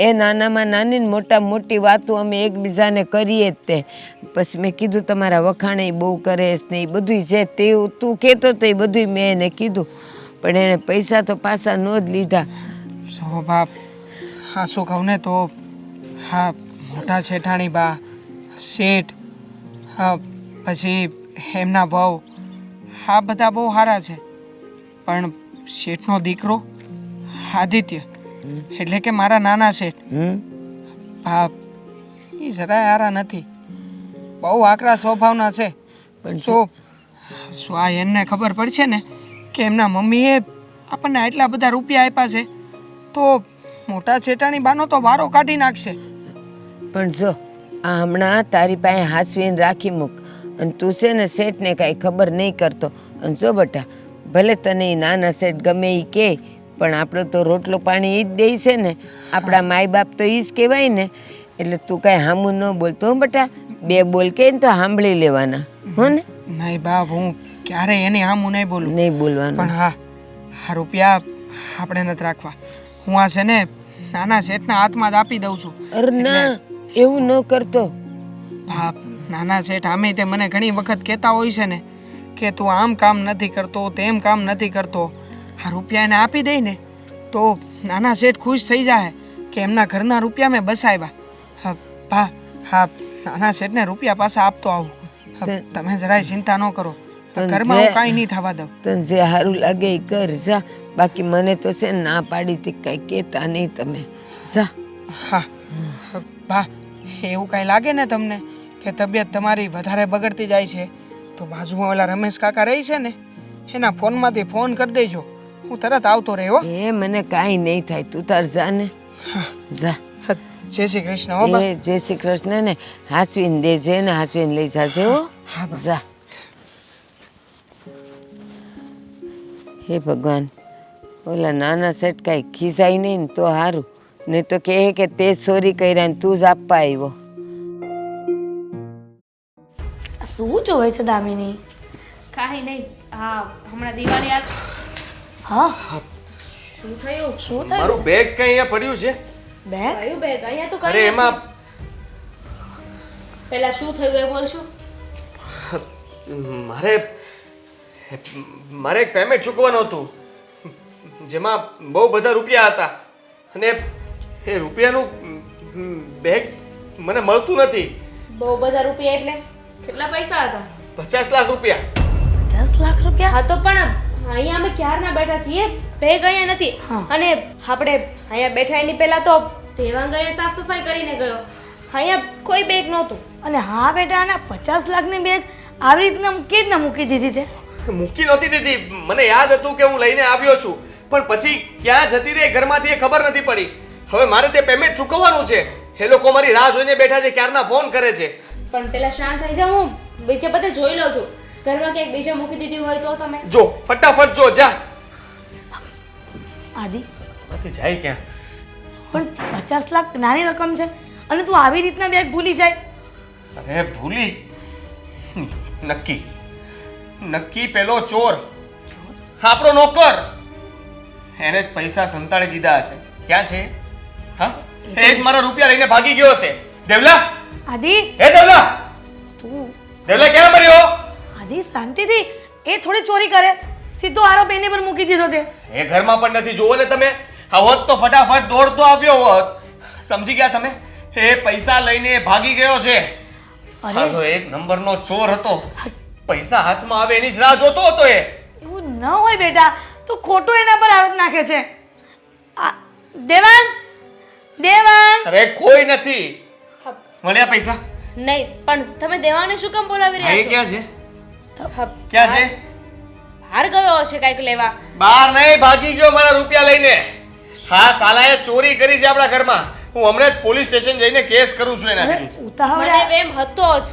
એ નાનામાં નાની ને મોટામાં મોટી વાતો અમે એકબીજાને કરીએ જ તે. પછી મેં કીધું તમારા વખાણે બહુ કરે છે ને એ બધું છે તે તું કહેતો તો એ બધું મેં એને કીધું. પણ એને પૈસા તો પાછા ન જ લીધા. સો બાપ, હા શું કહું ને તો હા, મોટા શેઠાણી બા, શેઠ, હા પછી એમના વહુ, હા બધા બહુ સારા છે. પણ શેઠનો દીકરો આદિત્ય, એટલે કે મારા નાના શેઠ, બાપ એ જરાય સારા નથી, બહુ આકરા સ્વભાવના છે. પણ શું આ એમને ખબર પડશે ને કે એમના મમ્મીએ આપણને આટલા બધા રૂપિયા આપ્યા છે તો મોટા શેઠાણી બાનો તો વારો કાઢી નાખશે. પણ જો આ હમણાં તારી પાસે હાસવીને રાખી મૂક. અને તું છે ને શેઠને કાંઈ ખબર નહીં કરતો. અને જો બટા, ભલે તને એ નાના શેઠ ગમે એ કહે, પણ આપણો તો રોટલો પાણી એ જ દે છે ને, આપણા માય બાપ તો એ જ કહેવાય ને. એટલે તું કાંઈ હામું ન બોલતો હો બટા, બે બોલ કે ને તો સાંભળી લેવાના હો ને. નહીં બાપ, હું ક્યારેય એની હામું નહીં બોલું. નહીં બોલવાનું. પણ હા, આ રૂપિયા આપણે નથી રાખવા. હું આ છે ને નાના શેઠના હાથમાં જ આપી દઉં છું. અરે ના, એવું ન કરતો. બાપ, નાના શેઠ આમે તે મને ઘણી વખત કહેતા હોય છે ને કે તું આમ કામ નથી કરતો, તેમ કામ નથી કરતો. આ રૂપિયા એને આપી દઈ ને તો નાના શેઠ ખુશ થઈ જાય કે એમના ઘરના રૂપિયા મેં બસાવ્યા. હા બા, હા નાના શેઠને રૂપિયા પાછા આપતો આવું. તમે જરાય ચિંતા ન કરો, ઘરમાં હું કાંઈ નહીં થવા દઉં. તને જે સારું લાગે એ કર જા. બાકી મને તો છે ને ના પાડી હતી, કાંઈ કહેતા નહીં તમે. જા. હા બા, એવું કાંઈ લાગે ને તમને કે તબિયત તમારી વધારે બગડતી જાય છે તો બાજુમાં ઓલા રમેશ કાકા રહી છે ને એના ફોનમાંથી ફોન કરી દેજો, હું તરત આવતો રહ્યો. એ મને કાંઈ નહીં થાય, તું તાર જા ને. જા. જય શ્રી કૃષ્ણ. હો બા. એ જય શ્રી કૃષ્ણ ને હાસવીને દેજે ને હાસવીને લઈ જાજે હો. જા. હે ભગવાન, ઓલા નાના સેટ કાંઈ ખીજાય નહીં ને તો સારું, નહીં તો કહે કે તે ચોરી કર્યા ને તું જ આપવા આવ્યો. શું જોવે છે દામિની? કાંઈ નહીં. હા, હમણાં દિવાળી આ હા, શું થયું? શું થયું? મારું બેગ કઈ અહીંયા પડ્યું છે. બેગ? કયું બેગ? અહીંયા તો અરે કઈ એમાં પહેલા શું થયું એ બોલશું. મારે એક પેમેન્ટ ચૂકવવાનું હતું જેમાં બહુ બધા રૂપિયા હતા અને એ રૂપિયાનું બેગ મને મળતું નથી. બહુ બધા રૂપિયા એટલે કેટલા પૈસા હતા? 50 લાખ રૂપિયા. 10 લાખ રૂપિયા? હા તો પણ અહીંયા અમે ક્યારના બેઠા છીએ, બેગ અહીંયા નથી. અને આપણે અહીંયા બેઠા એની પહેલા તો દેવાંગ અહીંયા સાફ સફાઈ કરીને ગયો, અહીંયા કોઈ બેગ નહોતું. અને હા બેટા, આના 50 લાખની બેગ આવી રીતના કેવી રીતના મૂકી દીધી તે? મૂકી નહોતી દીધી, મને યાદ હતું કે હું લઈને આવ્યો છું, પણ પછી ક્યાં જતી રહી ઘરમાંથી એ ખબર નથી પડી. હવે મારે તે પેમેન્ટ ચૂકવવાનું છે. એ લોકો મારી રાહ જોઈને બેઠા છે, ક્યારના ફોન કરે છે. પણ પેલા શાંત થઈ જાવ, હું બીજે બધે જોઈ લઉં છું. ઘરમાં ક્યાંક બીજે મૂકી દીધી હોય તો તમે જો ફટાફટ જો, જા. આદિ, નથી જાય ક્યાં? પણ 50 લાખ નાની રકમ છે અને તું આવી રીતના બેગ ભૂલી જાય? અરે ભૂલી નક્કી નક્કી પેલો ચોર આપણો નોકર, એને જ પૈસા સંતાડી દીધા હશે. ક્યાં છે? હા, એ જ મારા રૂપિયા લઈને ભાગી ગયો છે. દેવલા, આદિ, હે દેવલા, તું દેવલા ક્યાં મર્યો? આદિ શાંતિથી, એ થોડી ચોરી કરે, સીધો આરોપ એની પર મૂકી દીધો તે. એ ઘરમાં પણ નથી. જોવો ને તમે, આ હોત તો ફટાફટ દોડતો આવ્યો હોત. સમજી ગયા તમે? એ પૈસા લઈને ભાગી ગયો છે. સાલો એક નંબરનો ચોર હતો. પૈસા હાથમાં આવે એની જ રાહ જોતો હતો એ. એવું ન હોય બેટા, તું ખોટું એના પર આરોપ નાખે છે. દેવાંગ, દેવાંગ! અરે કોઈ નથી. હા, મળ્યા પૈસા? નહીં, પણ તમે દેવાને શું કામ બોલાવી હા, એ રહ્યા છો? ક્યાં છે? હા, ક્યાં છે? બહાર ગયો હશે કાંઈક લેવા. બહાર નહીં, ભાગી ગયો મારા રૂપિયા લઈને. હા, સાલાએ ચોરી કરી છે આપણા ઘરમાં. હું હમણાં જ પોલીસ સ્ટેશન જઈને કેસ કરું છું એના અરે વિરુદ્ધ. ઉતાવળે મને એમ હતો જ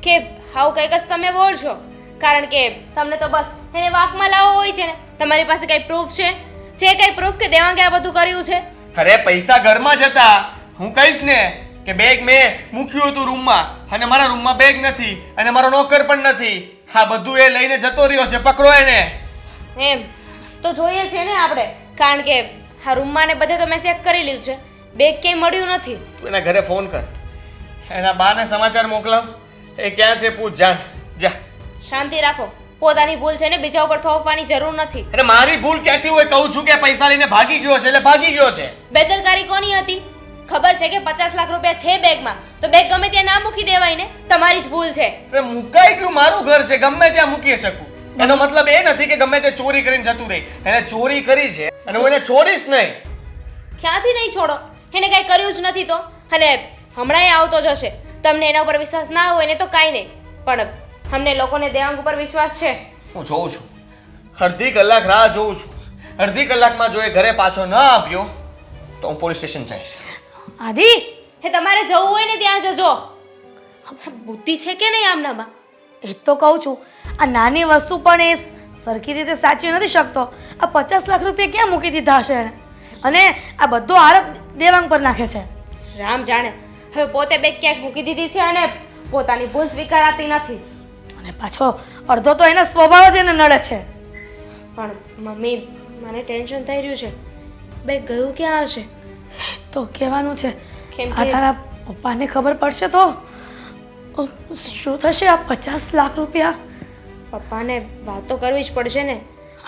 કે હાવ કંઈક જ તમે બોલશો, કારણ કે તમને તો બસ એને વાંકમાં લાવવો હોય છે ને. તમારી પાસે કઈ પ્રૂફ છે કઈ પ્રૂફ કે દેવાંગે આ બધું કર્યું છે? અરે પૈસા ઘરમાં જ હતા. હું કહીશ ને કે બેગ મેં મૂક્યું હતું રૂમમાં અને મારા રૂમમાં બેગ નથી અને મારો નોકર પણ નથી. આ બધું એ લઈને જતો રહ્યો છે, પકડો એને. એમ તો જોઈએ છે ને આપણે, કારણ કે આ રૂમમાં ને બધે તો મેં ચેક કરી લીધું છે, બેગ ક્યાંય મળ્યું નથી. તું એના ઘરે ફોન કર, એના બાને સમાચાર મોકલાવ. એ ક્યાં છે પૂછ, જાણ જા. શાંતિ રાખો, પોતાની ભૂલ છે ને બીજા ઉપર થોપવાની જરૂર નથી. અરે મારી ભૂલ ક્યાંથી હોય? કહું છું કે પૈસા લઈને ભાગી ગયો છે એટલે ભાગી ગયો છે. બેદરકારી કોની હતી? ખબર છે કે 50 લાખ રૂપિયા છે બેગમાં, તો બેગ ગમે ત્યાં ના મૂકી દેવાય ને. તમારી જ ભૂલ છે. અરે મુકાઈ ગયું, મારું ઘર છે, ગમે ત્યાં મૂકી શકું. એનો મતલબ એ નથી કે ગમે તે ચોરી કરીને જતું રહે. એને ચોરી કરી છે અને હું એને છોડીશ નહીં. ક્યાંથી નહીં છોડો? એને કઈ કર્યું જ નથી તો. અને હમણાં આવતો જશે. તમને એના ઉપર વિશ્વાસ ના હોય ને તો કાંઈ નહીં, પણ અમને લોકોને દેવાંગ ઉપર વિશ્વાસ છે. હું જોઉં છું, અડધી કલાક રાહ જોઉં છું. અડધી કલાકમાં જો એ ઘરે પાછો ન આવ્યો તો હું પોલીસ સ્ટેશન જઈશ. આદિ હે તમારે જવું હોય ને ત્યાં જજો. બુદ્ધિ છે કે નહીં આમનામાં? એ જ તો કહું છું, આ નાની વસ્તુ પણ એ સરખી રીતે સાચવી નથી શકતો. આ 50 લાખ રૂપિયા ક્યાં મૂકી દીધા હશે એણે? અને આ બધો આરોપ દેવાંગ પર નાખે છે. રામ જાણે. હવે પોતે બેગ ક્યાંક મૂકી દીધી છે અને પોતાની ભૂલ સ્વીકારાતી નથી. અને પાછો અડધો તો એના સ્વભાવ જ એને નડે છે. પણ મમ્મી, મને ટેન્શન થઈ રહ્યું છે. બેગ ગયું ક્યાં હશે? તો કહેવાનું છે કેમ આ કે તારા પપ્પાને ખબર પડશે તો શું થશે? આ 50 લાખ રૂપિયા. પપ્પાને વાત તો કરવી જ પડશે ને,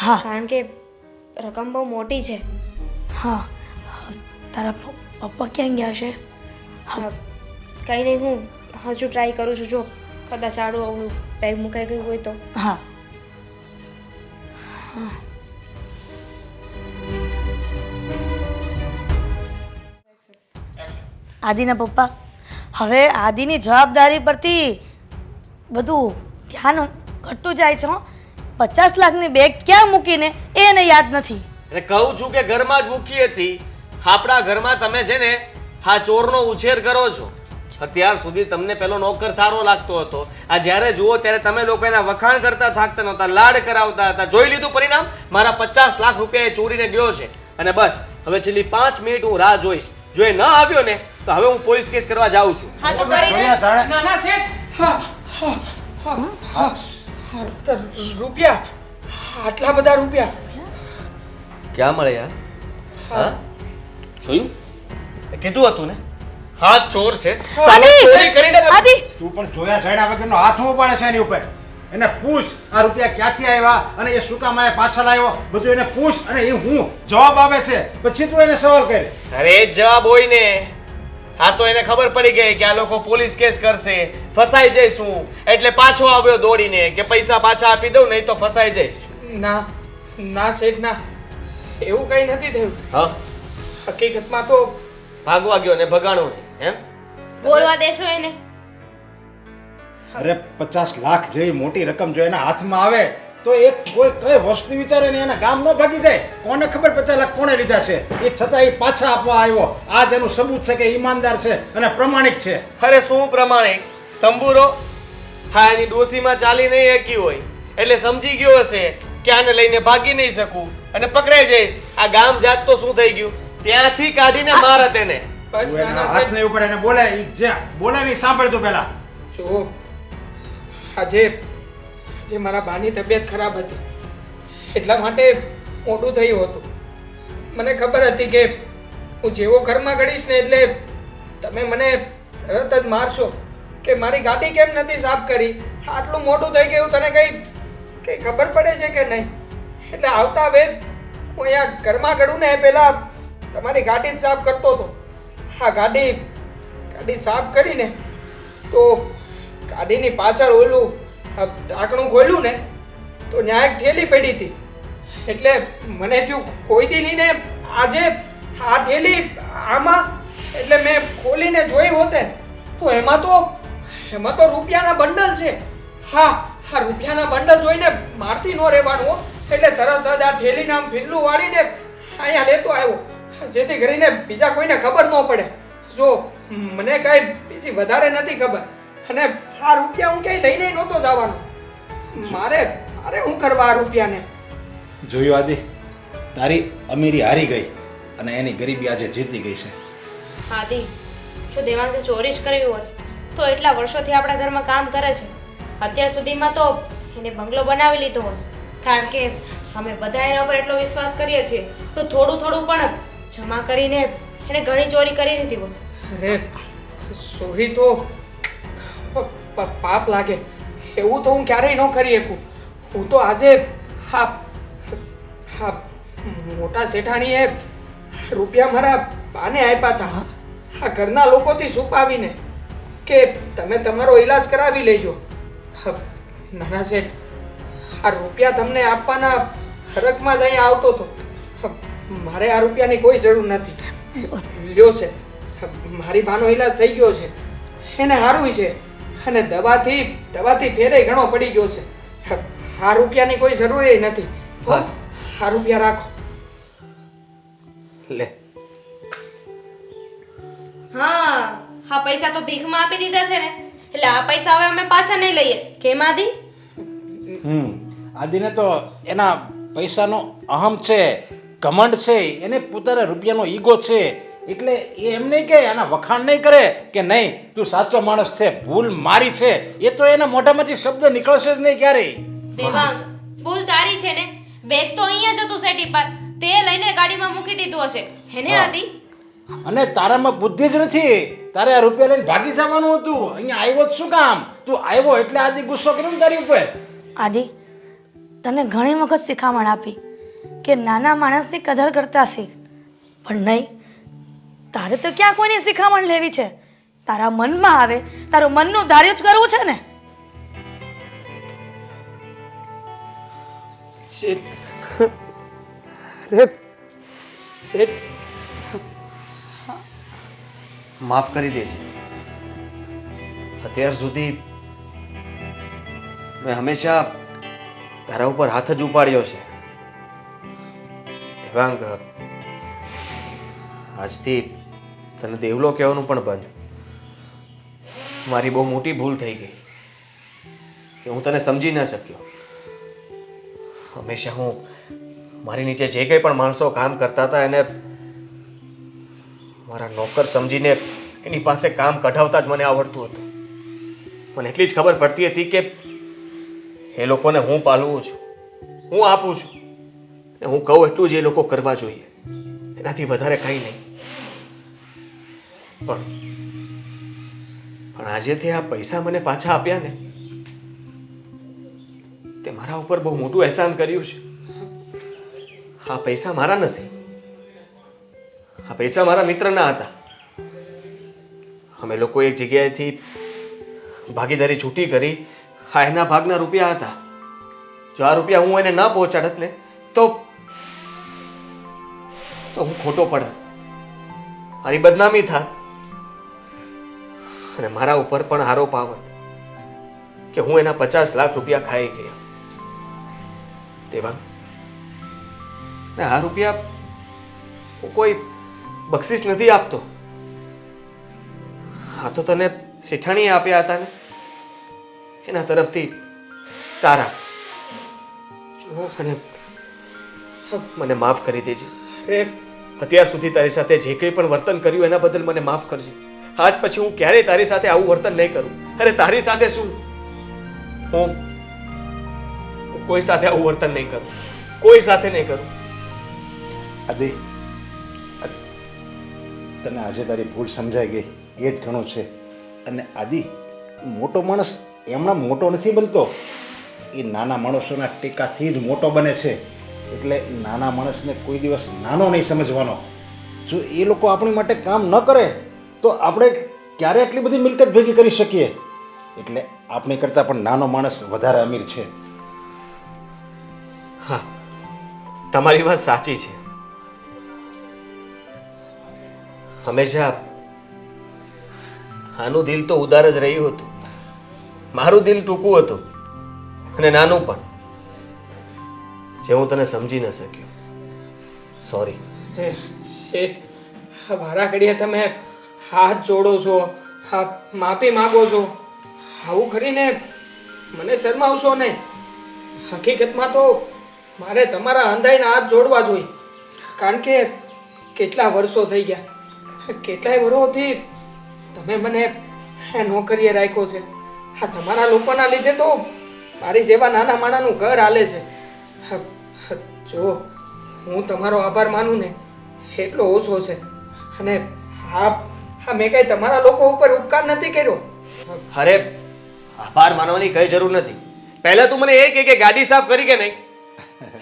હા કારણ કે રકમ બહુ મોટી છે. હા, તારા પપ્પા ક્યાં ગયા છે? કંઈ નહીં, હું હજુ ટ્રાય કરું છું. જો કદાચ આડું અવળું બેગ મુકાઈ ગયું હોય તો. હા આદિના પપ્પા, હવે આદિની જવાબદારી પરથી બધું ધ્યાન ઘટતું જાય છે. 50 લાખની બેગ ક્યાં મૂકીને એ એને યાદ નથી. અને કહું છું કે ઘરમાં જ મૂકી હતી. આપણા ઘરમાં તમે છે ને આ ચોરનો ઉછેર કરો છો. અત્યાર સુધી તમને પેલો નોકર સારો લાગતો હતો. આ જ્યારે જુઓ ત્યારે તમે લોકો એના વખાણ કરતા થાકતા નહોતા, લાડ કરાવતા હતા. જોઈ લીધું પરિણામ? મારા 50 લાખ રૂપિયા એ ચોરીને ગયો છે. અને બસ હવે છેલ્લી 5 મિનિટ હું રાહ જોઈશ. જો એ ન આવ્યો ને તો હવે હું પોલીસ કેસ કરવા જાઉં છું. હા તો કરી દે. જોયા જાણે ના ના શેઠ, રૂપિયા, આટલા બધા રૂપિયા ક્યાં મળે યાર? હા જોયું? કીધું હતું ને, હા ચોર છે. ચોરી કરીને આદિ તું પણ જોયા જાણ્યા વગરનો હાથ ન પાડે છે એની ઉપર. એને પૂછ આ રૂપિયા ક્યાંથી આવ્યા અને એ શું કામ આયા પાછળ આવ્યો, બધું એને પૂછ. અને એ હું જવાબ આવે છે પછી તું એને સવાલ કર. અરે એ જ જવાબ હોય ને. હા તો એને ખબર પડી ગઈ કે આ લોકો પોલીસ કેસ કરશે, ફસાઈ જઈશું, એટલે પાછો આવ્યો દોડીને કે પૈસા પાછા આપી દઉં નહીં તો ફસાઈ જઈશ. ના ના શેઠ ના, એવું કંઈ નથી થયું. હા હકીકતમાં તો ભાગવા ગયો ને ભગાણું નહીં એમ? બોલવા દેશો એને? અરે 50 લાખ જેવી મોટી રકમ જો એના હાથમાં આવે તો એક કોઈ કઈ વસ્તુ વિચારે ને એના ગામ ન ભાગી જાય. કોને ખબર 50 લાખ કોણે લીધા છે? એ છતાં એ પાછા આપવા આવ્યો. આ જ એનું સબૂત છે કે ઈમાનદાર છે અને પ્રમાણિક છે. અરે શું પ્રમાણે તંબુરો? હા એની ડોસીમાં ચાલી નહીં એકી હોય એટલે સમજી ગયો હશે કે આને લઈને ભાગી નહીં શકું અને પકડાઈ જઈશ. આ ગામ જાત તો શું થઈ ગયું? ત્યાંથી કાઢીને મારત એને. બસ તું એના નાના હાથ શેઠ, નહીં ઉપર એને બોલે ઈ જે બોલે નહીં સાંભળ તું પહેલા. જો આજે મારા બાની તબિયત ખરાબ હતી એટલા માટે મોડું થયું હતું. મને ખબર હતી કે હું જેવો ઘરમાં ગળીશ ને એટલે તમે મને તરત જ મારશો કે મારી ગાડી કેમ નથી સાફ કરી, આટલું મોડું થઈ ગયું, તને કઈ ખબર પડે છે કે નહીં? એટલે આવતા વેત હું અહીંયા ઘરમાં ગળું ને એ પહેલાં તમારી ગાડી જ સાફ કરતો હતો. હા ગાડી સાફ કરીને તો ગાડીની પાછળ ઓલું ઢાંકણું ખોલ્યું ને તો ત્યાં એક થેલી પડી હતી. એટલે મને થયું કોઈ દી નહીં ને આજે આ થેલી આમાં, એટલે મેં ખોલીને જોઈ હોતે તો એમાં તો રૂપિયાના બંડલ છે. હા રૂપિયાના બંડલ જોઈને મારથી ન રહેવાનું હો. એટલે તરત જ આ થેલીને આમ ફીંડલું વાળીને અહીંયા લેતો આવ્યો જેથી કરીને બીજા કોઈને ખબર ન પડે. જો મને કાંઈ બીજી વધારે નથી ખબર અને આ રૂપિયા હું ક્યાંય લઈને નહોતો જવાનો. મારે મારે શું કરવા આ રૂપિયાને? જોયું આદિ, તારી અમીરી હારી ગઈ અને એની ગરીબી આજે જીતી ગઈ છે. આદિ, જો દેવાંગે ચોરી જ કરવી હોત તો એટલા વર્ષોથી આપણા ઘરમાં કામ કરે છે. અત્યાર સુધીમાં તો એને બંગલો બનાવી લીધો હોત. કારણ કે અમે બધા એના ઉપર એટલો વિશ્વાસ કરીએ છીએ તો થોડું થોડું પણ જમા કરીને એને ઘણી ચોરી કરી લીધી હોત. અરે સોરી તો પાપ લાગે. એવું તો હું ક્યારેય ન કરી શકું. હું તો આજે હા હા મોટા જેઠાણીએ રૂપિયા મારા બાને આપ્યા હતા આ ઘરના લોકોથી છુપાવીને કે તમે તમારો ઈલાજ કરાવી લેજો. નાના શેઠ, આ રૂપિયા તમને આપવાના હરકમાં જ અહીંયા આવતો હતો. મારે આ રૂપિયાની કોઈ જરૂર નથી. લ્યો છે, મારી બાનો ઈલાજ થઈ ગયો છે, એને સારું છે અને દવાથી ફેરે ઘણો પડી ગયો છે. આ રૂપિયાની કોઈ જરૂર નથી. બસ આ રૂપિયા રાખો. લે, હા, આ પૈસા તો ભીખમાં આપી દીધા છે ને, એટલે આ પૈસા હવે અમે પાછા નહીં લઈએ. કેમ આદિ? આદિને તો એના પૈસાનો અહમ છે, ઘમંડ છે, એને પોતાના રૂપિયાનો ઈગો છે. એટલે એ એમ નહીં કે એના વખાણ નહીં કરે કે નહીં તું સાચો માણસ છે, ભૂલ મારી છે. એ તો એના મોઢામાંથી શબ્દ નીકળશે જ નહીં ક્યારેય. દેવાંગ, ભૂલ તારી છે ને. બેગ તો અહીંયા જ હતું સેટી પર, તે લઈને ગાડીમાં મૂકી દીધું હશે. હેને આદિ? અને તારામાં બુદ્ધિ જ નથી. તારે આ રૂપિયા લઈને ભાગી જવાનું હતું. અહીંયા આવ્યો જ શું કામ? તું આવ્યો એટલે આદિ ગુસ્સો કર્યો ને તારી ઉપર. આદિ, તને ઘણી વખત શિખામણ આપી કે નાના માણસની કદર કરતા શીખ, પણ નહીં, તારે તો ક્યાં કોઈની શિખામણ લેવી છે? તારા મનમાં આવે તારું મનનું ધાર્યું જ કરવું છે ને. શેઠ, અરે શેઠ, માફ કરી દેજે. અત્યાર સુધી મેં હંમેશા તારા ઉપર હાથ જ ઉપાડ્યો છે. દેવાંગ, આજથી તને દેવલો કહેવાનું પણ બંધ. મારી બહુ મોટી ભૂલ થઈ ગઈ કે હું તને સમજી ન શક્યો. હંમેશા હું મારી નીચે જે કંઈ પણ માણસો કામ કરતા હતા એને મારા નોકર સમજીને એની પાસે કામ કઢાવતા જ મને આવડતું હતું. મને એટલી જ ખબર પડતી હતી કે એ લોકોને હું પાલવું છું, હું આપું છું, ને હું કહું એટલું જ એ લોકો કરવા જોઈએ, એનાથી વધારે કંઈ નહીં. પણ આજે તે આ પૈસા મને પાછા આપ્યા ને, તે મારા ઉપર બહુ મોટું અહેસાન કર્યું છે. આ પૈસા મારા નથી, આ પૈસા મારા મિત્રના હતા. અમે લોકો એક જગ્યાએથી ભાગીદારી છૂટી કરી. આ એના ભાગના રૂપિયા હતા. જો આ રૂપિયા હું એને ન પહોંચાડત ને તો હું ખોટો પડત, મારી બદનામી થાત અને મારા ઉપર પણ આરોપ આવત કે હું એના 50 લાખ રૂપિયા ખાઈ ગયો. દેવાંગ, આ રૂપિયા હું કોઈ બક્ષિસ નથી આપતો. આ તો તને શેઠાણીએ આપ્યા હતા ને, એના તરફથી તારા. અને મને માફ કરી દેજે. અરે અત્યાર સુધી તારી સાથે જે કંઈ પણ વર્તન કર્યું એના બદલ મને માફ કરજે. આજ પછી હું ક્યારેય તારી સાથે આવું વર્તન નહીં કરું. અરે તારી સાથે શું, હું કોઈ સાથે આવું વર્તન નહીં કરું, કોઈ સાથે નહીં કરું. આદિ, તને આજે તારી ભૂલ સમજાઈ ગઈ એ જ ઘણું છે. અને આદિ, મોટો માણસ એમના મોટો નથી બનતો, એ નાના માણસોના ટેકાથી જ મોટો બને છે. એટલે નાના માણસને કોઈ દિવસ નાનો નહીં સમજવાનો. જો એ લોકો આપણી માટે કામ ન કરે તો આપણે ક્યારે એટલી બધી મિલકત ભેગી કરી શકીએ? એટલે આપણી કરતાં પણ નાનો માણસ વધારે અમીર છે. હા, તમારી વાત સાચી છે. હંમેશા આનું દિલ તો ઉદાર જ રહ્યું હતું, મારું દિલ ટૂંકું હતું અને નાનું પણ, જે હું તને સમજી ન શક્યો. સોરી. શેઠ, વારા ઘડીએ તમે હાથ જોડો છો, હા માફી માગો છો, આવું કરીને મને શરમાવશો નહીં. હકીકતમાં તો મારે તમારા અંધાઈના હાથ જોડવા જોઈએ, કારણ કે કેટલા વર્ષો થઈ ગયા, કેટલાય વર્ષોથી તમે મને નોકરીએ રાખ્યો છે. હા તમારા લોકોના લીધે તો મારી જેવા નાના માણાનું ઘર હાલે છે. જો હું તમારો આભાર માનું ને એટલો ઓછો છે. અને હા હા મેં કઈ તમારા લોકો ઉપર ઉપકાર નથી કર્યો. અરે આભાર માનવાની કઈ જરૂર નથી. પહેલા તું મને એ કે ગાડી સાફ કરી કે નહીં?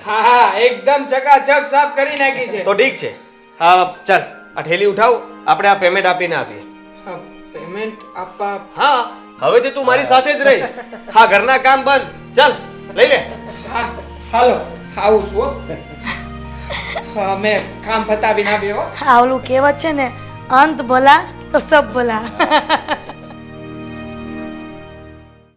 હા હા એકદમ ચકાચક સાફ કરી નાખી છે. તો ઠીક છે. હા ચાલ આ ઠેલી ઉઠાવ, આપણે આ પેમેન્ટ આપીને આપીએ. હા, પેમેન્ટ આપવા હા હવેથી તું મારી સાથે જ રહીશ. હા ઘરના કામ બંધ. ચાલ લઈ લે. હા હાલો આવું છું હો. હા મેં કામ પતાવીને આવ્યો. આ ઓલું કહેવત છે ને, અંત ભલા તો સબ ભલા.